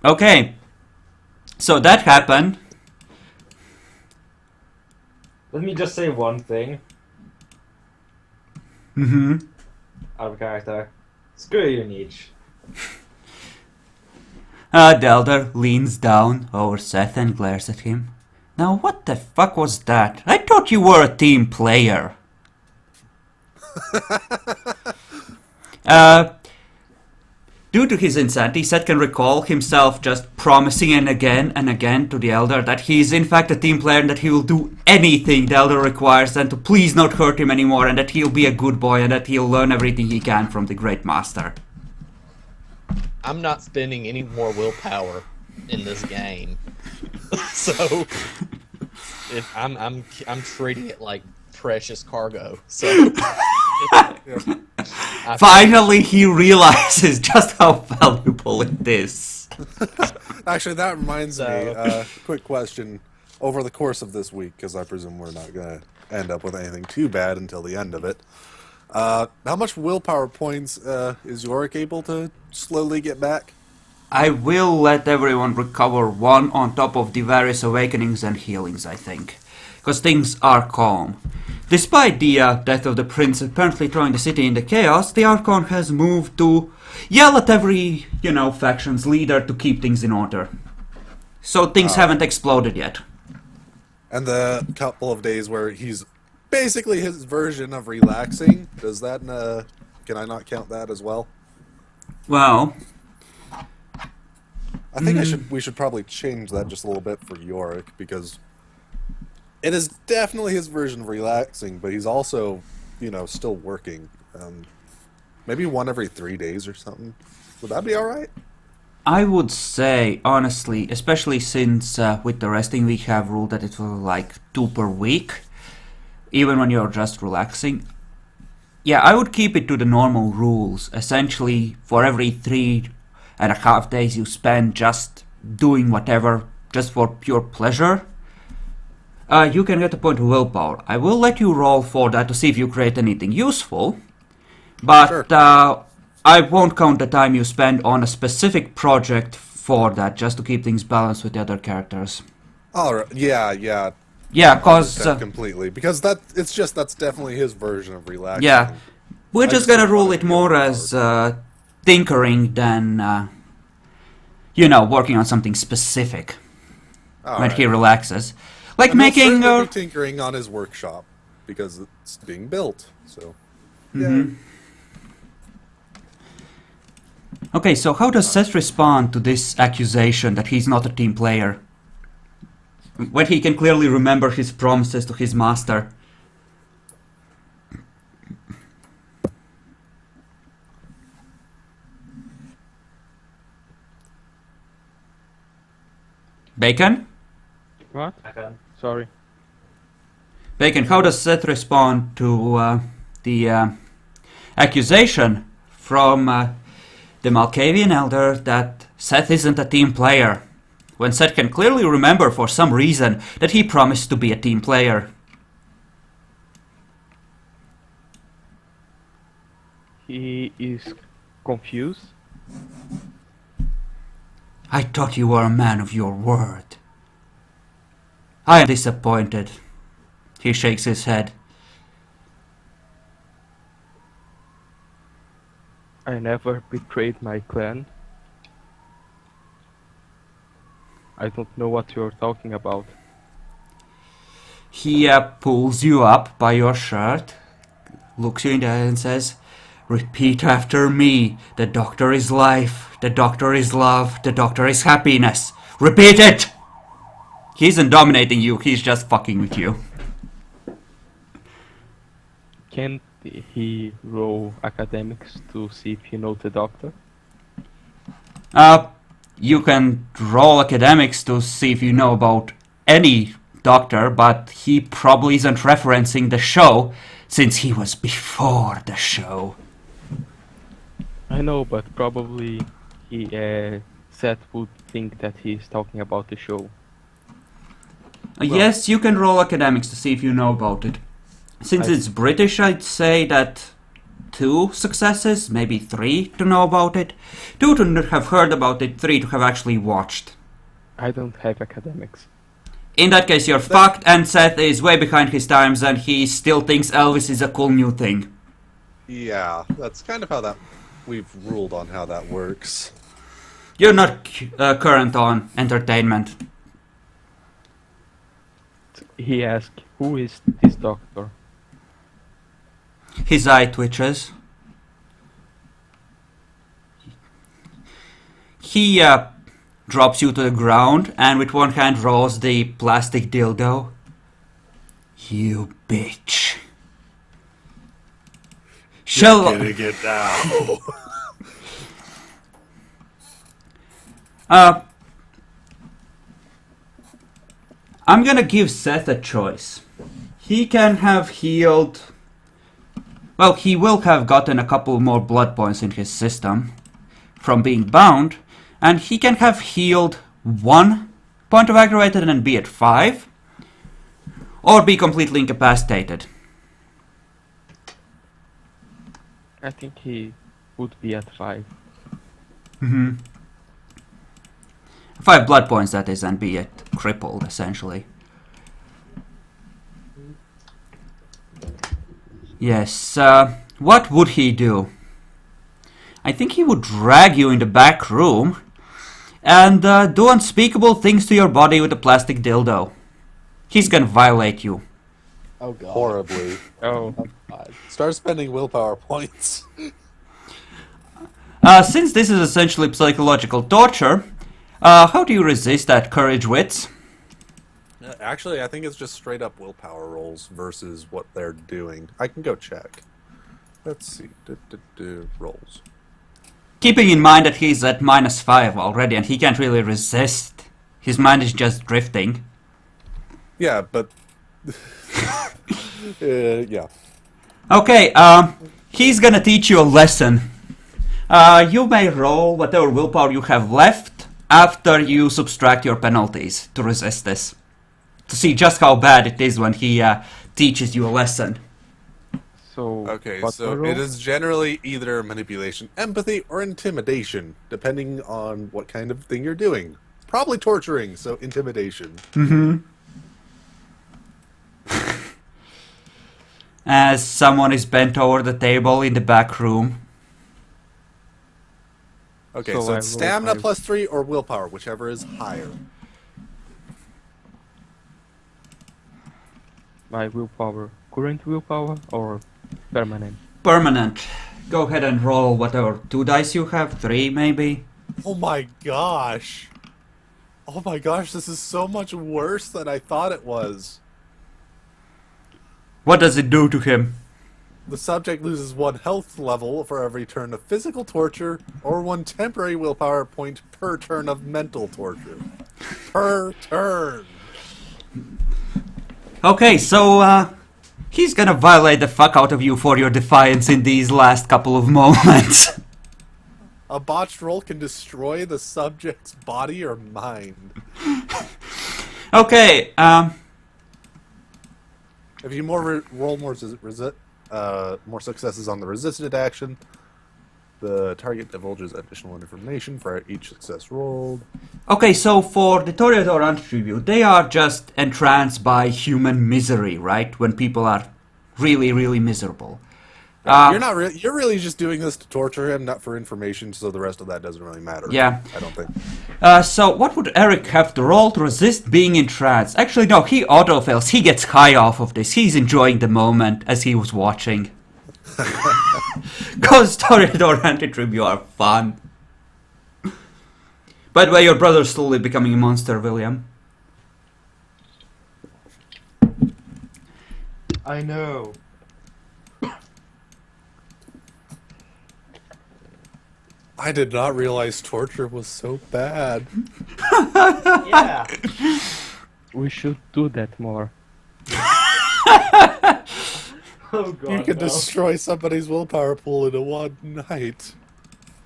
[SPEAKER 2] Okay. So that happened.
[SPEAKER 3] Let me just say one thing.
[SPEAKER 2] Mm-hmm.
[SPEAKER 3] out of character. Screw you, Nietzsche.
[SPEAKER 2] The elder leans down over Seth and glares at him. Now what the fuck was that? I thought you were a team player. Due to his insanity, Seth can recall himself just promising and again to the Elder that he is in fact a team player and that he will do anything the Elder requires and to please not hurt him anymore and that he'll be a good boy and that he'll learn everything he can from the Great Master.
[SPEAKER 1] I'm not spending any more willpower in this game, so I'm treating it like precious cargo. So.
[SPEAKER 2] Finally, he realizes just how valuable it is.
[SPEAKER 4] Actually, that reminds me. Quick question: over the course of this week, because I presume we're not gonna end up with anything too bad until the end of it. How much willpower points is Yorick able to slowly get back?
[SPEAKER 2] I will let everyone recover one on top of the various awakenings and healings, I think. Because things are calm. Despite the death of the prince apparently throwing the city into chaos, the Archon has moved to yell at every, faction's leader to keep things in order. So things haven't exploded yet.
[SPEAKER 4] And the couple of days where he's basically his version of relaxing, does that, can I not count that as well?
[SPEAKER 2] Well,
[SPEAKER 4] I think we should probably change that just a little bit for Yorick, because it is definitely his version of relaxing, but he's also, still working. Maybe one every 3 days or something. Would that be alright?
[SPEAKER 2] I would say, honestly, especially since with the resting we have ruled that it will like 2 per week, even when you're just relaxing. Yeah, I would keep it to the normal rules. Essentially, for every 3.5 days you spend just doing whatever, just for pure pleasure, you can get a point of willpower. I will let you roll for that to see if you create anything useful, but
[SPEAKER 4] Sure.
[SPEAKER 2] I won't count the time you spend on a specific project for that, just to keep things balanced with the other characters.
[SPEAKER 4] Alright, yeah.
[SPEAKER 2] Yeah, cause
[SPEAKER 4] That completely, because that's definitely his version of relaxing.
[SPEAKER 2] yeah, we're
[SPEAKER 4] I
[SPEAKER 2] just
[SPEAKER 4] just
[SPEAKER 2] gonna
[SPEAKER 4] don't
[SPEAKER 2] rule
[SPEAKER 4] wanna
[SPEAKER 2] it
[SPEAKER 4] be
[SPEAKER 2] more as tinkering than working on something specific when he relaxes, like
[SPEAKER 4] And he'll
[SPEAKER 2] making.
[SPEAKER 4] certainly be tinkering on his workshop because it's being built. So, yeah.
[SPEAKER 2] Okay, so how does Seth respond to this accusation that he's not a team player? When he can clearly remember his promises to his master. Bacon?
[SPEAKER 5] What?
[SPEAKER 3] Okay.
[SPEAKER 5] Sorry.
[SPEAKER 2] Bacon, how does Seth respond to the accusation from the Malkavian Elder that Seth isn't a team player, when Seth can clearly remember for some reason that he promised to be a team player?
[SPEAKER 5] He is confused.
[SPEAKER 2] I thought you were a man of your word. I am disappointed. He shakes his head.
[SPEAKER 5] I never betrayed my clan. I don't know what you're talking about.
[SPEAKER 2] He pulls you up by your shirt, looks you in the eye and says, "Repeat after me. The doctor is life. The doctor is love. The doctor is happiness. Repeat it!" He isn't dominating you, he's just fucking with you.
[SPEAKER 5] Can't he roll academics to see if you know the doctor?
[SPEAKER 2] You can roll academics to see if you know about any doctor, but he probably isn't referencing the show, since he was before the show.
[SPEAKER 5] I know, but probably Seth would think that he's talking about the show.
[SPEAKER 2] Yes, you can roll academics to see if you know about it. Since it's British, I'd say that 2 successes, maybe 3 to know about it. 2 to have heard about it, 3 to have actually watched.
[SPEAKER 5] I don't have academics.
[SPEAKER 2] In that case, you're fucked, and Seth is way behind his times, and he still thinks Elvis is a cool new thing.
[SPEAKER 4] Yeah, that's kind of how that we've ruled on how that works.
[SPEAKER 2] You're not current on entertainment.
[SPEAKER 5] He asked, "Who is this doctor?"
[SPEAKER 2] His eye twitches. He drops you to the ground and with one hand rolls the plastic dildo. You bitch. Shall
[SPEAKER 4] Getting it now.
[SPEAKER 2] I'm gonna give Seth a choice. He can have healed. Well, he will have gotten a couple more blood points in his system from being bound, and he can have healed 1 point of aggravated and be at 5, or be completely incapacitated.
[SPEAKER 5] I think he would be at 5.
[SPEAKER 2] 5 blood points, that is, and be at crippled, essentially. Yes, what would he do? I think he would drag you in the back room and do unspeakable things to your body with a plastic dildo. He's gonna violate you.
[SPEAKER 1] Oh god.
[SPEAKER 4] Horribly.
[SPEAKER 5] Oh,
[SPEAKER 4] Start spending willpower points.
[SPEAKER 2] Since this is essentially psychological torture, how do you resist that courage wits?
[SPEAKER 4] Actually, I think it's just straight up willpower rolls versus what they're doing. I can go check. Let's see. Rolls.
[SPEAKER 2] Keeping in mind that he's at -5 already and he can't really resist. His mind is just drifting.
[SPEAKER 4] Yeah, but... yeah.
[SPEAKER 2] Okay, he's gonna teach you a lesson. You may roll whatever willpower you have left after you subtract your penalties to resist this. To see just how bad it is when he teaches you a lesson.
[SPEAKER 5] so
[SPEAKER 4] Okay,
[SPEAKER 5] what
[SPEAKER 4] so
[SPEAKER 5] roll?
[SPEAKER 4] it is generally either manipulation, empathy, or intimidation, depending on what kind of thing you're doing. Probably torturing, so intimidation.
[SPEAKER 2] As someone is bent over the table in the back room.
[SPEAKER 4] Okay,
[SPEAKER 5] So
[SPEAKER 4] so
[SPEAKER 5] I
[SPEAKER 4] it's
[SPEAKER 5] roll
[SPEAKER 4] stamina
[SPEAKER 5] 5.
[SPEAKER 4] +3 or willpower, whichever is higher.
[SPEAKER 5] My willpower, current willpower or permanent?
[SPEAKER 2] Permanent. Go ahead and roll whatever 2 dice you have, 3 maybe.
[SPEAKER 4] Oh my gosh! Oh my gosh, this is so much worse than I thought it was.
[SPEAKER 2] What does it do to him?
[SPEAKER 4] The subject loses 1 health level for every turn of physical torture, or 1 temporary willpower point per turn of mental torture. Per turn!
[SPEAKER 2] Okay, so he's gonna violate the fuck out of you for your defiance in these last couple of moments.
[SPEAKER 4] A botched roll can destroy the subject's body or mind.
[SPEAKER 2] Okay,
[SPEAKER 4] If you roll more more successes on the resisted action, the target divulges additional information for each success rolled.
[SPEAKER 2] okay, so for the Toreador Anti-Tribute, they are just entranced by human misery, right? When people are really, really miserable.
[SPEAKER 4] You're really just doing this to torture him, not for information, so the rest of that doesn't really matter.
[SPEAKER 2] Yeah.
[SPEAKER 4] I don't think.
[SPEAKER 2] So what would Eric have to roll to resist being entranced? Actually, no, he auto-fails. He gets high off of this. He's enjoying the moment as he was watching. Because Toreador Anti-Tribute are fun. By the way, your brother's slowly becoming a monster, William.
[SPEAKER 3] I know.
[SPEAKER 4] I did not realize torture was so bad.
[SPEAKER 3] Yeah.
[SPEAKER 5] We should do that more.
[SPEAKER 3] Oh god.
[SPEAKER 4] You can
[SPEAKER 3] no.
[SPEAKER 4] destroy somebody's willpower pool in a one night.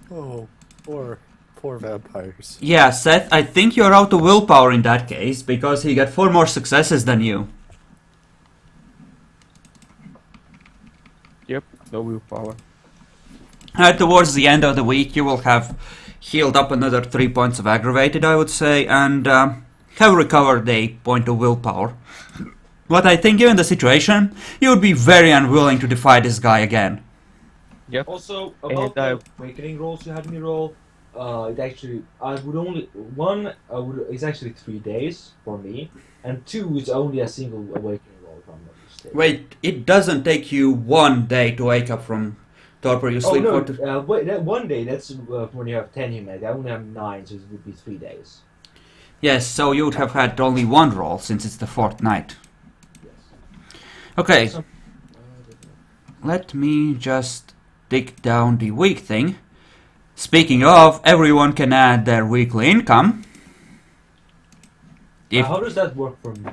[SPEAKER 4] Oh, poor vampires.
[SPEAKER 2] Yeah, Seth, I think you're out of willpower in that case, because he got 4 more successes than you.
[SPEAKER 5] Yep, no willpower.
[SPEAKER 2] Towards the end of the week, you will have healed up another 3 points of aggravated, I would say, and have recovered a point of willpower. But I think given the situation, you would be very unwilling to defy this guy again.
[SPEAKER 5] Yep.
[SPEAKER 3] Also,
[SPEAKER 5] And
[SPEAKER 3] about the awakening rolls you had me roll, it actually I would only it's actually 3 days for me, and 2 is only a single awakening roll if I'm not mistaken.
[SPEAKER 2] Wait, it doesn't take you 1 day to wake up from torpor. You
[SPEAKER 3] Oh
[SPEAKER 2] sleep
[SPEAKER 3] no!
[SPEAKER 2] for
[SPEAKER 3] Wait, that 1 day. That's when you have 10 humanity. I only have 9, so it would be 3 days.
[SPEAKER 2] Yes, so you would have had only 1 roll since it's the 4th night.
[SPEAKER 3] Yes.
[SPEAKER 2] Okay,
[SPEAKER 3] So,
[SPEAKER 2] let me just dig down the week thing. Speaking of, everyone can add their weekly income. If
[SPEAKER 3] how does that work for me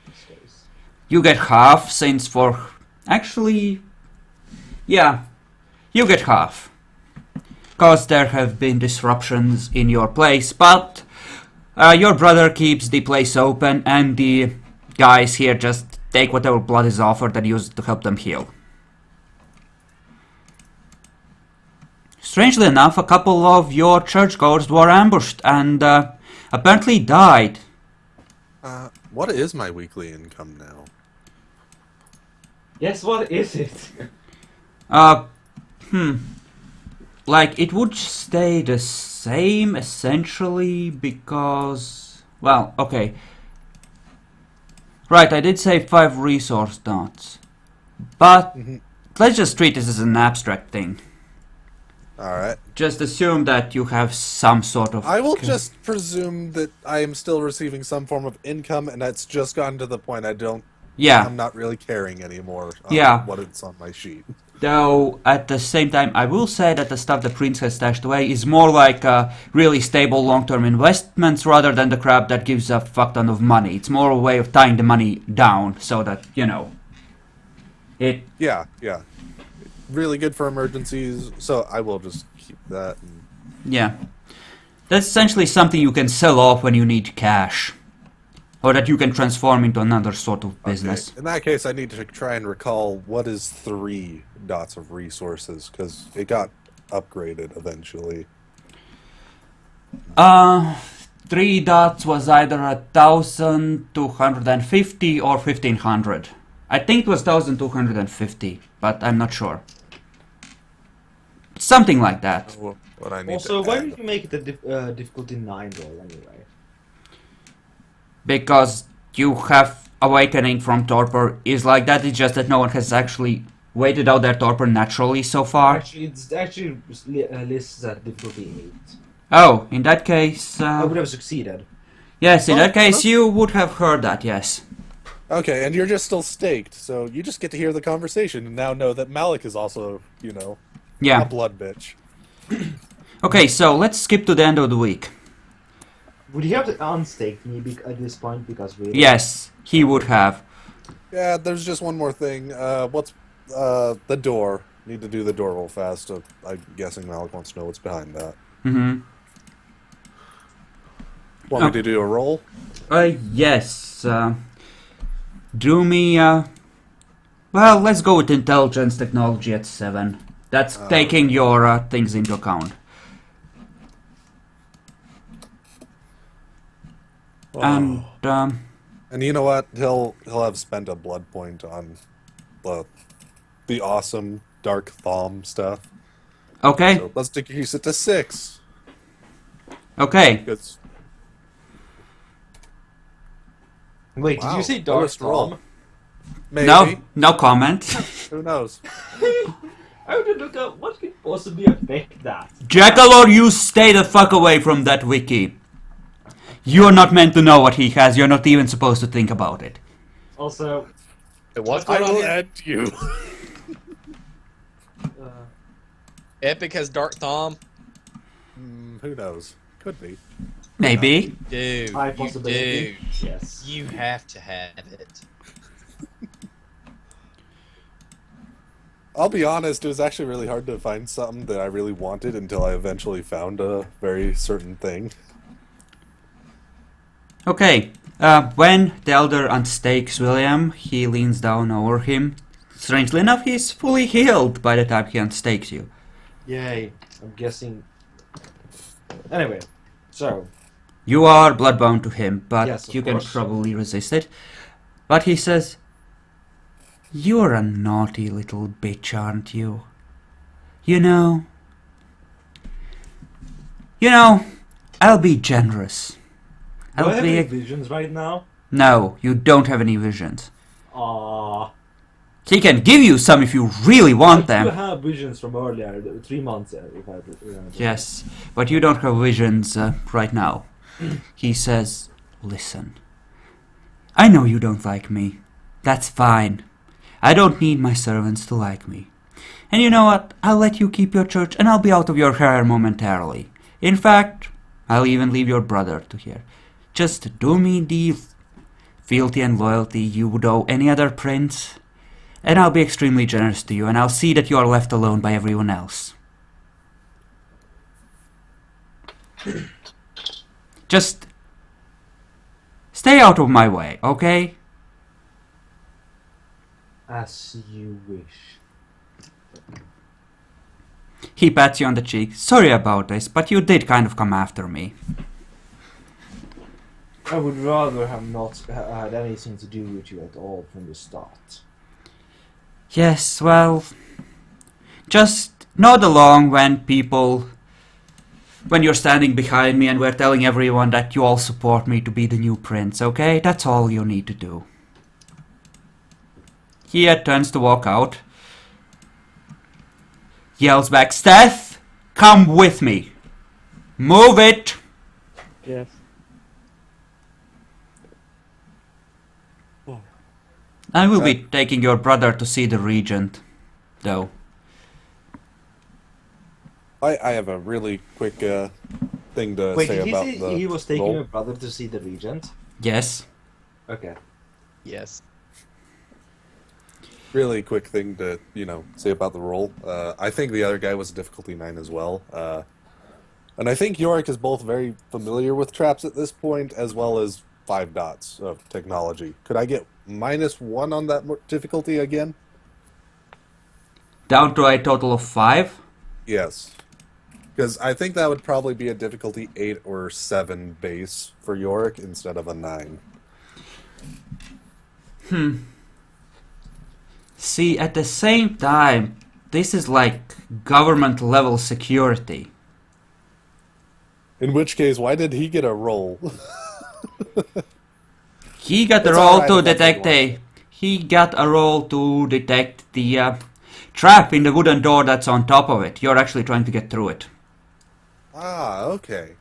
[SPEAKER 3] these days?
[SPEAKER 2] you get half, since for... Actually, yeah, you get half. Cause there have been disruptions in your place, but your brother keeps the place open and the guys here just take whatever blood is offered and use it to help them heal. Strangely enough, a couple of your churchgoers were ambushed and apparently died.
[SPEAKER 4] What is my weekly income now?
[SPEAKER 3] Yes, what is it?
[SPEAKER 2] Like, it would stay the same, essentially, because... Well, okay. Right, I did say 5 resource dots. But, let's just treat this as an abstract thing.
[SPEAKER 4] Alright.
[SPEAKER 2] Just assume that you have some sort of...
[SPEAKER 4] I will just presume that I am still receiving some form of income, and that's just gotten to the point
[SPEAKER 2] Yeah.
[SPEAKER 4] I'm not really caring anymore on
[SPEAKER 2] Yeah.
[SPEAKER 4] what it's on my sheet.
[SPEAKER 2] Though, at the same time, I will say that the stuff the prince has stashed away is more like really stable long-term investments rather than the crap that gives a fuck ton of money. It's more a way of tying the money down so that, you know, it...
[SPEAKER 4] Yeah. Really good for emergencies, so I will just keep that. And...
[SPEAKER 2] Yeah. That's essentially something you can sell off when you need cash. Or that you can transform into another sort of business.
[SPEAKER 4] Okay. In that case, I need to try and recall what is 3 dots of resources, because it got upgraded eventually.
[SPEAKER 2] 3 dots was either 1,250 or 1,500. I think it was 1,250, but I'm not sure. Something like that.
[SPEAKER 4] What I need
[SPEAKER 3] Also,
[SPEAKER 4] to
[SPEAKER 3] why
[SPEAKER 4] add.
[SPEAKER 3] did you make it a difficulty 9 roll anyway?
[SPEAKER 2] Because you have awakening from torpor is like that. It's just that no one has actually waited out their torpor naturally so far.
[SPEAKER 3] Actually, it's actually lists at difficulty 8.
[SPEAKER 2] Oh, in that case,
[SPEAKER 3] I would have succeeded.
[SPEAKER 2] yes, in
[SPEAKER 4] Oh,
[SPEAKER 2] that case
[SPEAKER 4] no.
[SPEAKER 2] you would have heard that. Yes.
[SPEAKER 4] Okay, and you're just still staked, so you just get to hear the conversation and now know that Malik is also, a
[SPEAKER 2] Yeah.
[SPEAKER 4] blood bitch.
[SPEAKER 2] Okay, so let's skip to the end of the week.
[SPEAKER 3] Would he have to unstake me at this point because we?
[SPEAKER 2] Yes, he would have.
[SPEAKER 4] Yeah, there's just one more thing. What's the door? Need to do the door real fast. So I'm guessing Malik wants to know what's behind that.
[SPEAKER 2] Mm-hmm.
[SPEAKER 4] Want me to do a roll?
[SPEAKER 2] Yes. Do me, well, let's go with intelligence technology at 7. That's taking your things into account. And,
[SPEAKER 4] And you know what? He'll have spent a blood point on the awesome dark thumb stuff.
[SPEAKER 2] okay,
[SPEAKER 4] So let's decrease it to 6.
[SPEAKER 2] okay.
[SPEAKER 4] Because
[SPEAKER 3] Wait, did you say dark
[SPEAKER 4] lowest roll.
[SPEAKER 3] storm?
[SPEAKER 4] Maybe.
[SPEAKER 2] No comment.
[SPEAKER 4] Who knows?
[SPEAKER 3] I would look up what could possibly affect that.
[SPEAKER 2] Jackalor, you stay the fuck away from that wiki. You're not meant to know what he has. You're not even supposed to think about it.
[SPEAKER 3] Also,
[SPEAKER 1] What's
[SPEAKER 4] I
[SPEAKER 1] going on
[SPEAKER 4] will
[SPEAKER 1] here?
[SPEAKER 4] end you.
[SPEAKER 1] Epic has Dark Thumb.
[SPEAKER 4] Who knows? Could be.
[SPEAKER 2] Maybe.
[SPEAKER 1] Dude,
[SPEAKER 3] high
[SPEAKER 1] you
[SPEAKER 3] possibility.
[SPEAKER 1] do.
[SPEAKER 3] Yes.
[SPEAKER 1] You have to have it.
[SPEAKER 4] I'll be honest, it was actually really hard to find something that I really wanted until I eventually found a very certain thing.
[SPEAKER 2] Okay. When the elder unstakes William, he leans down over him. Strangely enough, he's fully healed by the time he unstakes you.
[SPEAKER 3] Yay. I'm guessing. Anyway, so
[SPEAKER 2] You are bloodbound to him, but
[SPEAKER 3] Yes, of
[SPEAKER 2] you can
[SPEAKER 3] course.
[SPEAKER 2] probably resist it. But he says, "You're a naughty little bitch, aren't you? You know, I'll be generous.
[SPEAKER 3] Do I
[SPEAKER 2] I'll
[SPEAKER 3] have
[SPEAKER 2] be
[SPEAKER 3] any visions right now?
[SPEAKER 2] No, you don't have any visions.
[SPEAKER 3] Aww.
[SPEAKER 2] He can give you some if you really
[SPEAKER 3] I
[SPEAKER 2] want
[SPEAKER 3] do
[SPEAKER 2] them.
[SPEAKER 3] have visions from earlier, 3 months, if I remember.
[SPEAKER 2] Yes, but you don't have visions right now. He says, listen, I know you don't like me. That's fine. I don't need my servants to like me. And you know what? I'll let you keep your church and I'll be out of your hair momentarily. In fact, I'll even leave your brother to here. Just do me the fealty and loyalty you would owe any other prince, and I'll be extremely generous to you, and I'll see that you are left alone by everyone else. Just stay out of my way, okay?
[SPEAKER 3] As you wish.
[SPEAKER 2] He pats you on the cheek. Sorry about this, but you did kind of come after me.
[SPEAKER 3] I would rather have not had anything to do with you at all from the start.
[SPEAKER 2] Yes, well, just nod along when you're standing behind me and we're telling everyone that you all support me to be the new prince, okay? That's all you need to do. He turns to walk out. Yells back, Steph, come with me. Move it.
[SPEAKER 5] Yes.
[SPEAKER 2] I will be taking your brother to see the regent, though.
[SPEAKER 4] I have a really quick thing to
[SPEAKER 3] Wait,
[SPEAKER 4] say
[SPEAKER 3] did he
[SPEAKER 4] about
[SPEAKER 3] say
[SPEAKER 4] the
[SPEAKER 3] he was taking
[SPEAKER 4] role.
[SPEAKER 3] your brother to see the regent?
[SPEAKER 2] Yes.
[SPEAKER 3] Okay.
[SPEAKER 1] Yes.
[SPEAKER 4] Really quick thing to, say about the role. I think the other guy was a difficulty 9 as well. And I think Yorick is both very familiar with traps at this point, as well as 5 dots of technology. Could I get -1 on that difficulty again?
[SPEAKER 2] Down to a total of 5?
[SPEAKER 4] Yes. Because I think that would probably be a difficulty 8 or 7 base for Yorick instead of a 9.
[SPEAKER 2] See, at the same time, this is like government level security.
[SPEAKER 4] In which case, why did he get a roll?
[SPEAKER 2] He got a
[SPEAKER 4] It's
[SPEAKER 2] roll
[SPEAKER 4] alright
[SPEAKER 2] to
[SPEAKER 4] if that's
[SPEAKER 2] detect
[SPEAKER 4] what you
[SPEAKER 2] He got a roll to detect the trap in the wooden door that's on top of it. You're actually trying to get through it.
[SPEAKER 4] Ah, okay.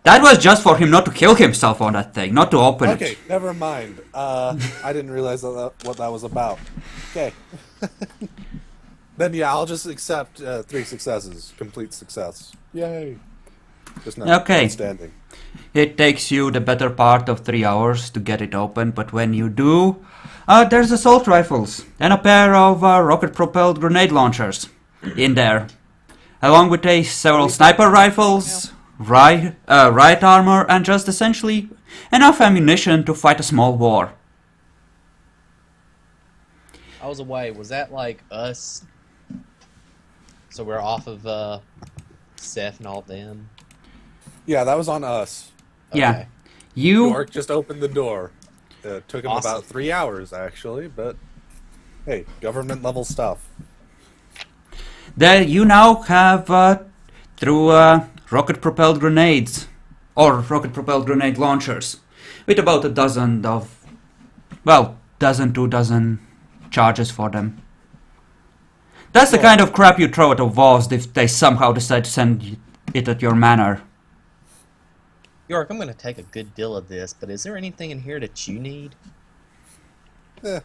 [SPEAKER 2] That was just for him not to kill himself on that thing, not to open
[SPEAKER 4] Okay,
[SPEAKER 2] it.
[SPEAKER 4] never mind. I didn't realize what that was about. Okay. Then yeah, I'll just accept 3 successes. Complete success. Yay. Just not
[SPEAKER 2] Okay.
[SPEAKER 4] outstanding.
[SPEAKER 2] It takes you the better part of 3 hours to get it open, but when you do, there's assault rifles and a pair of rocket-propelled grenade launchers in there, along with several sniper rifles, riot armor, and just essentially enough ammunition to fight a small war.
[SPEAKER 1] I was away. Was that like us? So we're off of Seth and all them?
[SPEAKER 4] Yeah, that was on us.
[SPEAKER 2] Yeah.
[SPEAKER 1] Okay.
[SPEAKER 2] You
[SPEAKER 4] York just opened the door. Took him
[SPEAKER 1] Awesome.
[SPEAKER 4] about 3 hours, actually, but hey, government level stuff.
[SPEAKER 2] there you now have through rocket-propelled grenades or rocket-propelled grenade launchers, with about a dozen of, well, 2 dozen charges for them. That's the kind of crap you throw at a walls if they somehow decide to send it at your manor.
[SPEAKER 1] York, I'm going to take a good deal of this, but is there anything in here that you need?
[SPEAKER 4] I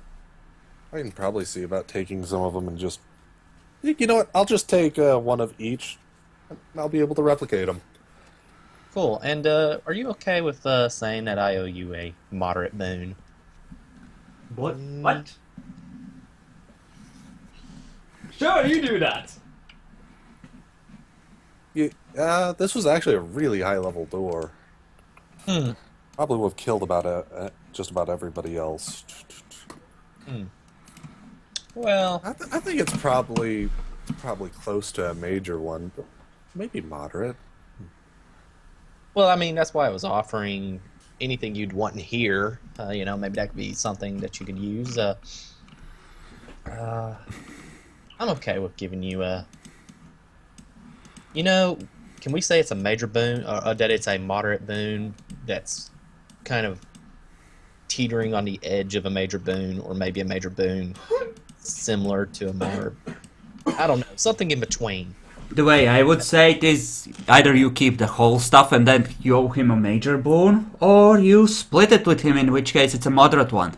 [SPEAKER 4] can probably see about taking some of them and just... You know what? I'll just take 1 of each. And I'll be able to replicate them.
[SPEAKER 1] Cool. And are you okay with saying that I owe you a moderate boon?
[SPEAKER 3] What? What? Sure, you do that.
[SPEAKER 4] This was actually a really high-level door. Probably would have killed about just about everybody else.
[SPEAKER 1] Well,
[SPEAKER 4] I think it's probably close to a major one, but maybe moderate.
[SPEAKER 1] I mean, that's why I was offering anything you'd want in here. Maybe that could be something that you could use. I'm okay with giving you a. You know, can we say it's a major boon, or that it's a moderate boon that's kind of teetering on the edge of a major boon, or maybe a major boon similar to a minor? I don't know, something in between.
[SPEAKER 2] The way I would say it is either you keep the whole stuff and then you owe him a major boon, or you split it with him, in which case it's a moderate one.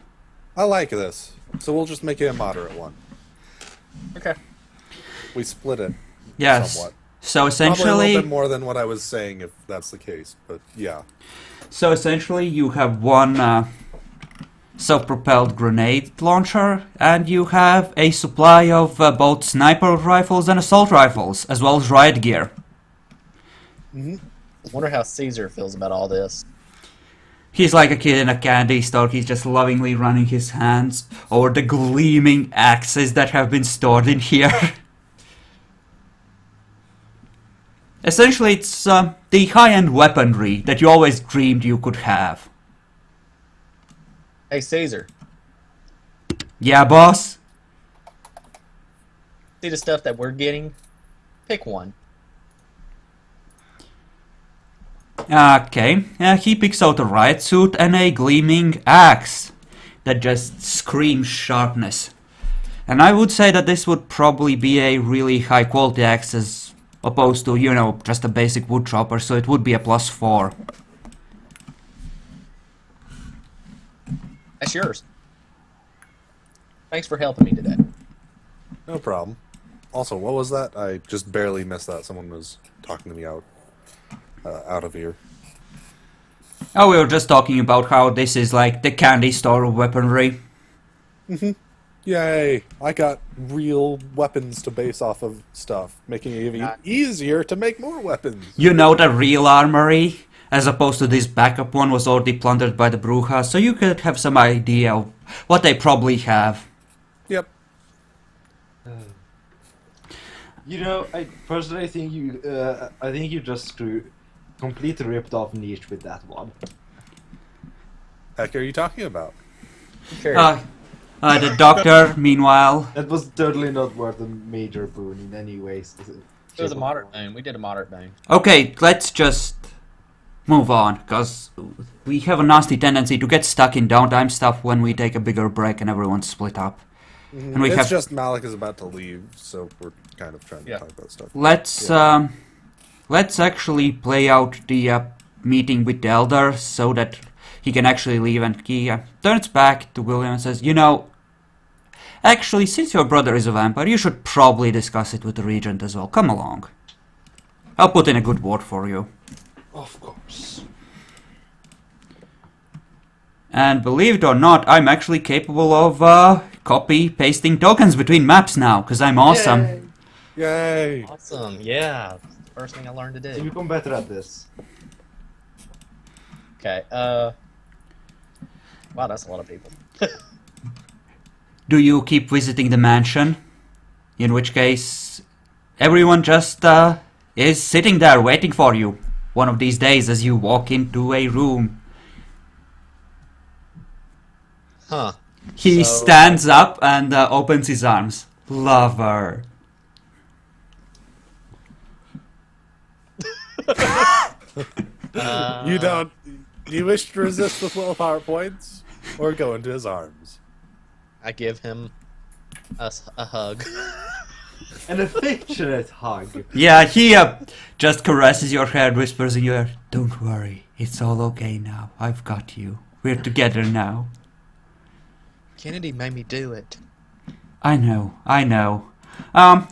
[SPEAKER 4] I like this. So we'll just make it a moderate one.
[SPEAKER 1] Okay.
[SPEAKER 4] We split it
[SPEAKER 2] Yes.
[SPEAKER 4] somewhat.
[SPEAKER 2] So
[SPEAKER 4] Probably a
[SPEAKER 2] essentially,
[SPEAKER 4] little bit more than what I was saying, if that's the case. But yeah.
[SPEAKER 2] you have one self-propelled grenade launcher, and you have a supply of both sniper rifles and assault rifles, as well as riot gear.
[SPEAKER 1] Wonder how Caesar feels about all this.
[SPEAKER 2] He's like a kid in a candy store. He's just lovingly running his hands over the gleaming axes that have been stored in here. Essentially, it's the high-end weaponry that you always dreamed you could have.
[SPEAKER 1] Hey, Caesar,
[SPEAKER 2] Yeah, boss?
[SPEAKER 1] see the stuff that we're getting? Pick one.
[SPEAKER 2] Okay, he picks out a riot suit and a gleaming axe that just screams sharpness. And I would say that this would probably be a really high quality axe as opposed to, you know, just a basic wood chopper, so it would be a +4.
[SPEAKER 1] That's yours. Thanks for helping me today.
[SPEAKER 4] No problem. Also, what was that? I just barely missed that. Someone was talking to me out of here.
[SPEAKER 2] Oh, we were just talking about how this is like the candy store of weaponry.
[SPEAKER 4] Yay! I got real weapons to base off of stuff, making it even easier to make more weapons.
[SPEAKER 2] You know, the real armory, as opposed to this backup one, was already plundered by the Brujas, so you could have some idea of what they probably have.
[SPEAKER 4] Yep.
[SPEAKER 3] You know, I personally think you just completely ripped off Niche with that one.
[SPEAKER 4] Heck, are you talking about?
[SPEAKER 1] Sure.
[SPEAKER 2] The doctor, meanwhile...
[SPEAKER 3] That was totally not worth a major boon in any way.
[SPEAKER 1] It was a moderate boon. We did a moderate boon.
[SPEAKER 2] Okay, let's just move on, because we have a nasty tendency to get stuck in downtime stuff when we take a bigger break and everyone's split up. And we
[SPEAKER 4] It's
[SPEAKER 2] have...
[SPEAKER 4] just Malik is about to leave, so we're kind of trying to talk about stuff.
[SPEAKER 2] Let's actually play out the meeting with the Elder so that he can actually leave, and he turns back to William and says, you know, actually, since your brother is a vampire, you should probably discuss it with the Regent as well. Come along. I'll put in a good word for you.
[SPEAKER 3] Of course.
[SPEAKER 2] And believe it or not, I'm actually capable of copy-pasting tokens between maps now, because I'm awesome.
[SPEAKER 4] Yay!
[SPEAKER 1] Awesome. Yeah. First thing I learned to
[SPEAKER 3] So
[SPEAKER 1] do.
[SPEAKER 3] you become better at this.
[SPEAKER 1] Okay. Wow, that's a lot of people.
[SPEAKER 2] Do you keep visiting the mansion? In which case, everyone just is sitting there waiting for you. One of these days as you walk into a room.
[SPEAKER 1] Huh.
[SPEAKER 2] He
[SPEAKER 1] So-
[SPEAKER 2] stands up and opens his arms. Lover.
[SPEAKER 4] You don't. You wish to resist with little power points, or go into his arms.
[SPEAKER 1] I give him a hug.
[SPEAKER 3] An affectionate hug.
[SPEAKER 2] Yeah, he just caresses your hair, whispers in your ear, don't worry, it's all okay now. I've got you. We're together now.
[SPEAKER 1] Kennedy made me do it.
[SPEAKER 2] I know.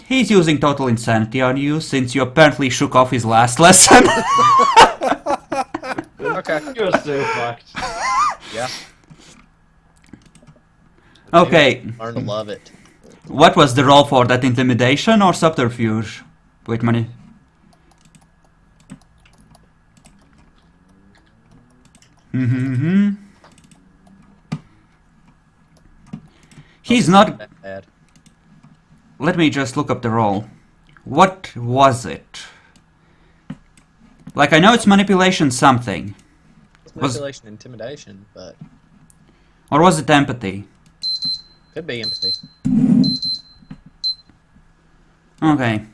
[SPEAKER 2] He's using total insanity on you since you apparently shook off his last lesson.
[SPEAKER 1] Okay.
[SPEAKER 3] You're so fucked.
[SPEAKER 1] Yeah.
[SPEAKER 2] Okay,
[SPEAKER 1] Learn to love it.
[SPEAKER 2] what was the roll for that, intimidation or subterfuge? Wait, money. He's not...
[SPEAKER 1] That bad.
[SPEAKER 2] Let me just look up the roll. What was it? Like, I know it's manipulation something.
[SPEAKER 1] It's
[SPEAKER 2] Was-
[SPEAKER 1] manipulation, intimidation, but
[SPEAKER 2] Or was it empathy?
[SPEAKER 1] could be empathy.
[SPEAKER 2] Okay.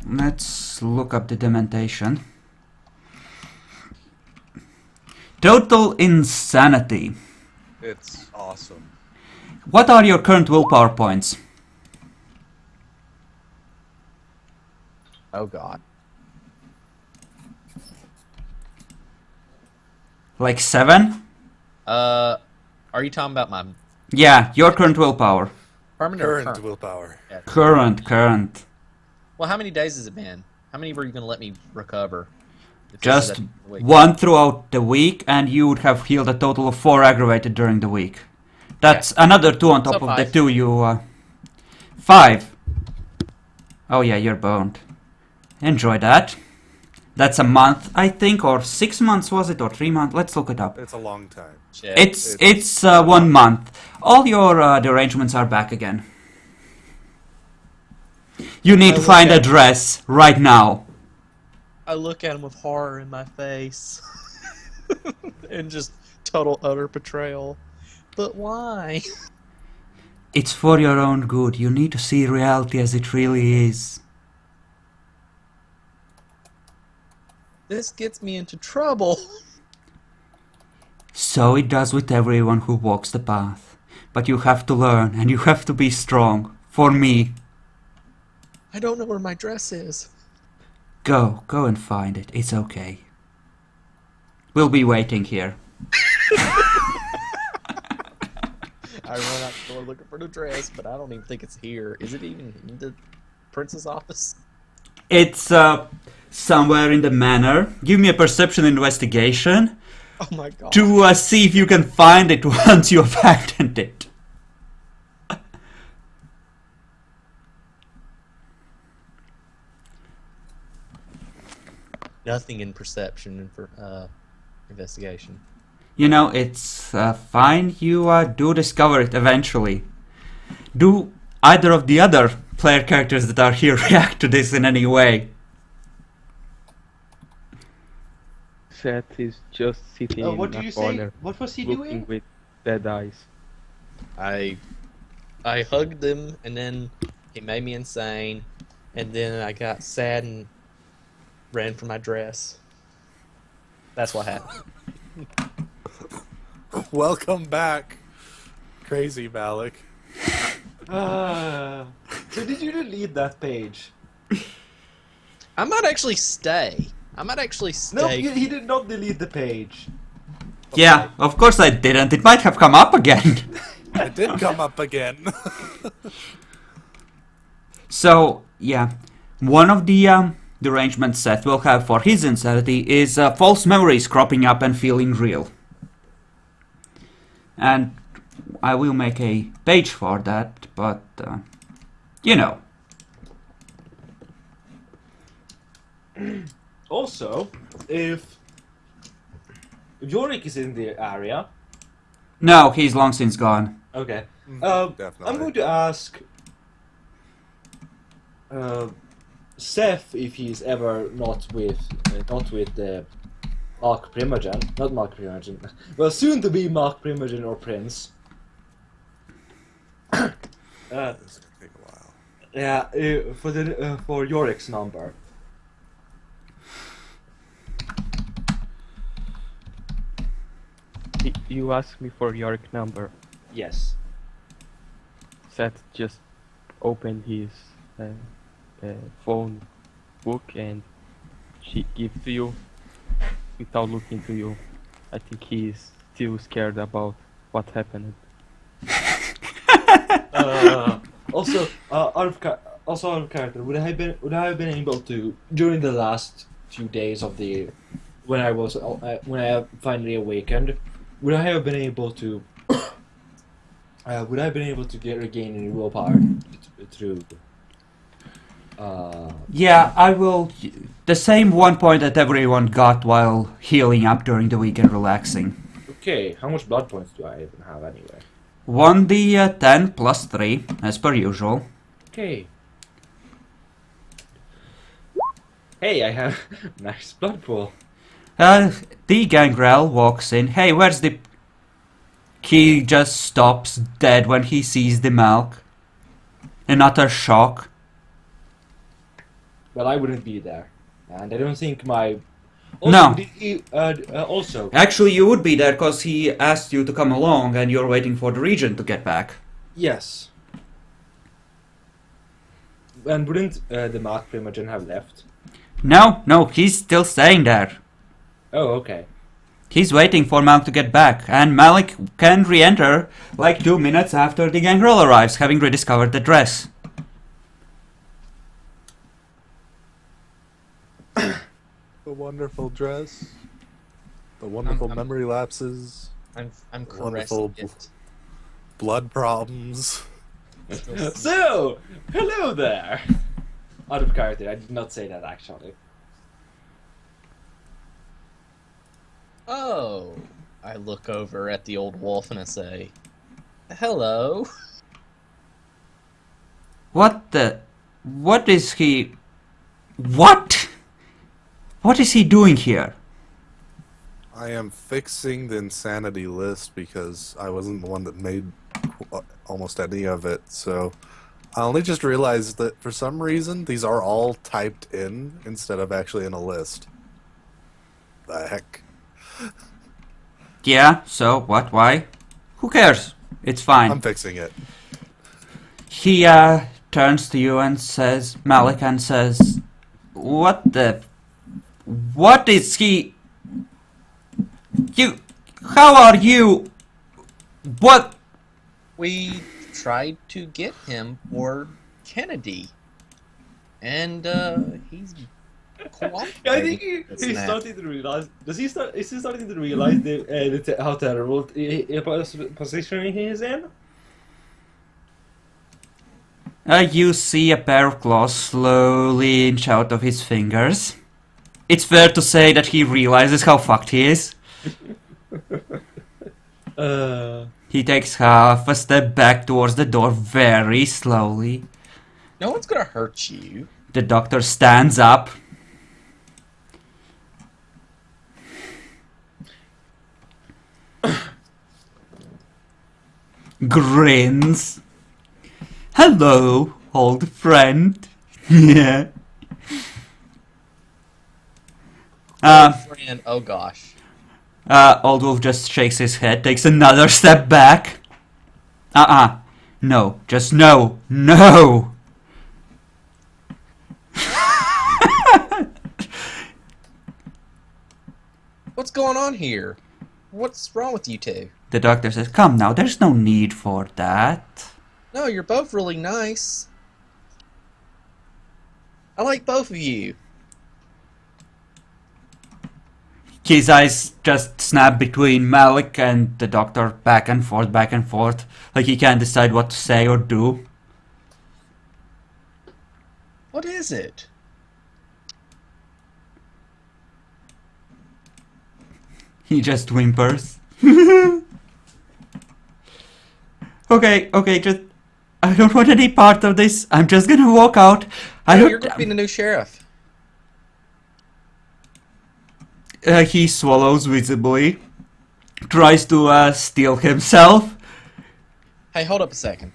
[SPEAKER 2] Let's look up the dementation. Total insanity.
[SPEAKER 4] It's awesome.
[SPEAKER 2] What are your current willpower points?
[SPEAKER 1] Oh god.
[SPEAKER 2] Like 7?
[SPEAKER 1] Are you talking about my
[SPEAKER 2] Yeah, your current willpower.
[SPEAKER 1] permanent or
[SPEAKER 4] Current
[SPEAKER 1] current?
[SPEAKER 4] willpower.
[SPEAKER 1] Yeah.
[SPEAKER 2] Current.
[SPEAKER 1] Well, how many days has it been? How many were you gonna let me recover? If this is
[SPEAKER 2] Just
[SPEAKER 1] at the end of the week?
[SPEAKER 2] 1 throughout the week, and you would have healed a total of 4 aggravated during the week. That's another 2 on top
[SPEAKER 1] So
[SPEAKER 2] of the
[SPEAKER 1] 5.
[SPEAKER 2] 2 you... 5. Oh yeah, you're boned. Enjoy that. That's a month, I think, or 6 months was it, or 3 months? Let's look it up.
[SPEAKER 4] It's a long time.
[SPEAKER 1] Shit.
[SPEAKER 2] It's 1 month. All your derangements are back again. You need to
[SPEAKER 1] look
[SPEAKER 2] find a
[SPEAKER 1] at-
[SPEAKER 2] dress right now.
[SPEAKER 1] I look at him with horror in my face. And just total utter betrayal. But why?
[SPEAKER 2] It's for your own good. You need to see reality as it really is.
[SPEAKER 1] This gets me into trouble.
[SPEAKER 2] So it does with everyone who walks the path. But you have to learn, and you have to be strong. For me.
[SPEAKER 1] I don't know where my dress is.
[SPEAKER 2] Go and find it. It's okay. We'll be waiting here.
[SPEAKER 1] I run out the door looking for the dress, but I don't even think it's here. Is it even in the prince's office?
[SPEAKER 2] It's somewhere in the manor. Give me a perception investigation
[SPEAKER 1] Oh my god.
[SPEAKER 2] to see if you can find it once you abandoned it.
[SPEAKER 1] Nothing in perception and for investigation.
[SPEAKER 2] You know, it's fine. You do discover it eventually. Do either of the other player characters that are here react to this in any way?
[SPEAKER 5] Seth is just sitting
[SPEAKER 3] What
[SPEAKER 5] in
[SPEAKER 3] did
[SPEAKER 5] a
[SPEAKER 3] you say?
[SPEAKER 5] corner,
[SPEAKER 3] What was he
[SPEAKER 5] looking
[SPEAKER 3] doing?
[SPEAKER 5] with dead eyes.
[SPEAKER 1] I hugged him, and then he made me insane, and then I got sad and ran for my dress. That's what happened.
[SPEAKER 4] Welcome back, crazy Malik.
[SPEAKER 3] So did you delete that page?
[SPEAKER 1] I might actually stay.
[SPEAKER 3] No, he did not delete the page.
[SPEAKER 2] Yeah, of course I didn't. It might have come up again.
[SPEAKER 4] It did come up again.
[SPEAKER 2] So, yeah. One of the derangements Seth will have for his insanity is false memories cropping up and feeling real. And I will make a page for that, but, you know.
[SPEAKER 3] Also, if Yorick is in the area,
[SPEAKER 2] No, he's long since gone.
[SPEAKER 3] okay.
[SPEAKER 4] Definitely.
[SPEAKER 3] I'm going to ask Seth if he's ever not with the Mark Primogen, not Mark Primogen, well, soon to be Mark Primogen or Prince.
[SPEAKER 4] This is gonna take a while.
[SPEAKER 3] Yeah, for Yorick's number.
[SPEAKER 5] You asked me for your number.
[SPEAKER 3] Yes.
[SPEAKER 5] Seth just opened his phone book and she gives to you without looking to you. I think he is still scared about what happened.
[SPEAKER 3] Also, out of character, would I have been able to during the last few days of the when I finally awakened, would I have been able to regain any willpower through?
[SPEAKER 2] Yeah, I will. The same 1 point that everyone got while healing up during the week and relaxing.
[SPEAKER 3] Okay, how much blood points do I even have anyway?
[SPEAKER 2] 1d10 plus 3, as per usual.
[SPEAKER 3] Okay. Hey, I have nice blood pool.
[SPEAKER 2] The gangrel walks in. Hey, where's the... He just stops dead when he sees the milk. In utter shock.
[SPEAKER 3] but I wouldn't be there, and I don't think my.
[SPEAKER 2] No.
[SPEAKER 3] Did he also?
[SPEAKER 2] Actually, you would be there because he asked you to come along and you're waiting for the regent to get back.
[SPEAKER 3] Yes. And wouldn't the Mark Primogen have left?
[SPEAKER 2] No, he's still staying there.
[SPEAKER 3] Oh, okay.
[SPEAKER 2] He's waiting for Malik to get back, and Malik can re-enter like 2 minutes after the gangrel arrives, having rediscovered the dress.
[SPEAKER 4] The wonderful dress. The wonderful
[SPEAKER 1] I'm-
[SPEAKER 4] memory lapses.
[SPEAKER 1] I'm
[SPEAKER 4] Wonderful.
[SPEAKER 1] caressing it.
[SPEAKER 4] Blood problems.
[SPEAKER 3] So, hello there. Out of character, I did not say that actually.
[SPEAKER 1] Oh, I look over at the old wolf and I say, "Hello."
[SPEAKER 2] What is he... What? What is he doing here?
[SPEAKER 4] I am fixing the insanity list because I wasn't the one that made almost any of it, so I only just realized that for some reason these are all typed in instead of actually in a list. The heck?
[SPEAKER 2] Yeah, so what, why? Who cares? It's fine.
[SPEAKER 4] I'm fixing it.
[SPEAKER 2] He turns to you and says, Malik, and says, what is he... how are you... What?
[SPEAKER 1] We tried to get him for Kennedy, and he's cooperating.
[SPEAKER 3] Yeah, I think
[SPEAKER 1] with
[SPEAKER 3] he's
[SPEAKER 1] that.
[SPEAKER 3] starting to realize. Is he starting to realize how terrible position he is in?
[SPEAKER 2] You see a pair of claws slowly inch out of his fingers. It's fair to say that he realizes how fucked he is. He takes half a step back towards the door very slowly.
[SPEAKER 1] No one's gonna hurt you.
[SPEAKER 2] The doctor stands up. Grins. Hello, old friend. Yeah.
[SPEAKER 1] Friend, oh gosh.
[SPEAKER 2] Old Wolf just shakes his head, takes another step back. No, just no. No!
[SPEAKER 1] What's going on here? What's wrong with you two?
[SPEAKER 2] The doctor says, come now, there's no need for that.
[SPEAKER 1] No, you're both really nice. I like both of you.
[SPEAKER 2] His eyes just snap between Malik and the doctor, back and forth, like he can't decide what to say or do.
[SPEAKER 1] What is it?
[SPEAKER 2] He just whimpers. Okay, just... I don't want any part of this. I'm just gonna walk out.
[SPEAKER 1] You're gonna be the new sheriff.
[SPEAKER 2] He swallows visibly. Tries to steal himself.
[SPEAKER 1] Hey, hold up a second.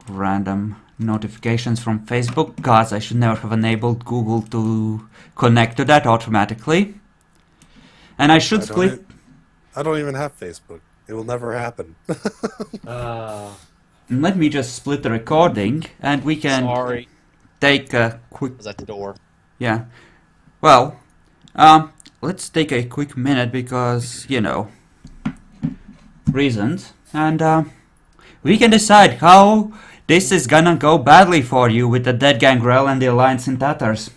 [SPEAKER 2] Random notifications from Facebook. Gods, I should never have enabled Google to connect to that automatically. And I should split...
[SPEAKER 4] I don't even have Facebook. It will never happen.
[SPEAKER 2] Let me just split the recording, and we can
[SPEAKER 1] Sorry.
[SPEAKER 2] take a quick...
[SPEAKER 1] I was at the door.
[SPEAKER 2] Yeah. Well, let's take a quick minute because, you know, reasons. And, we can decide how this is gonna go badly for you with the dead Gangrel and the Alliance in tatters.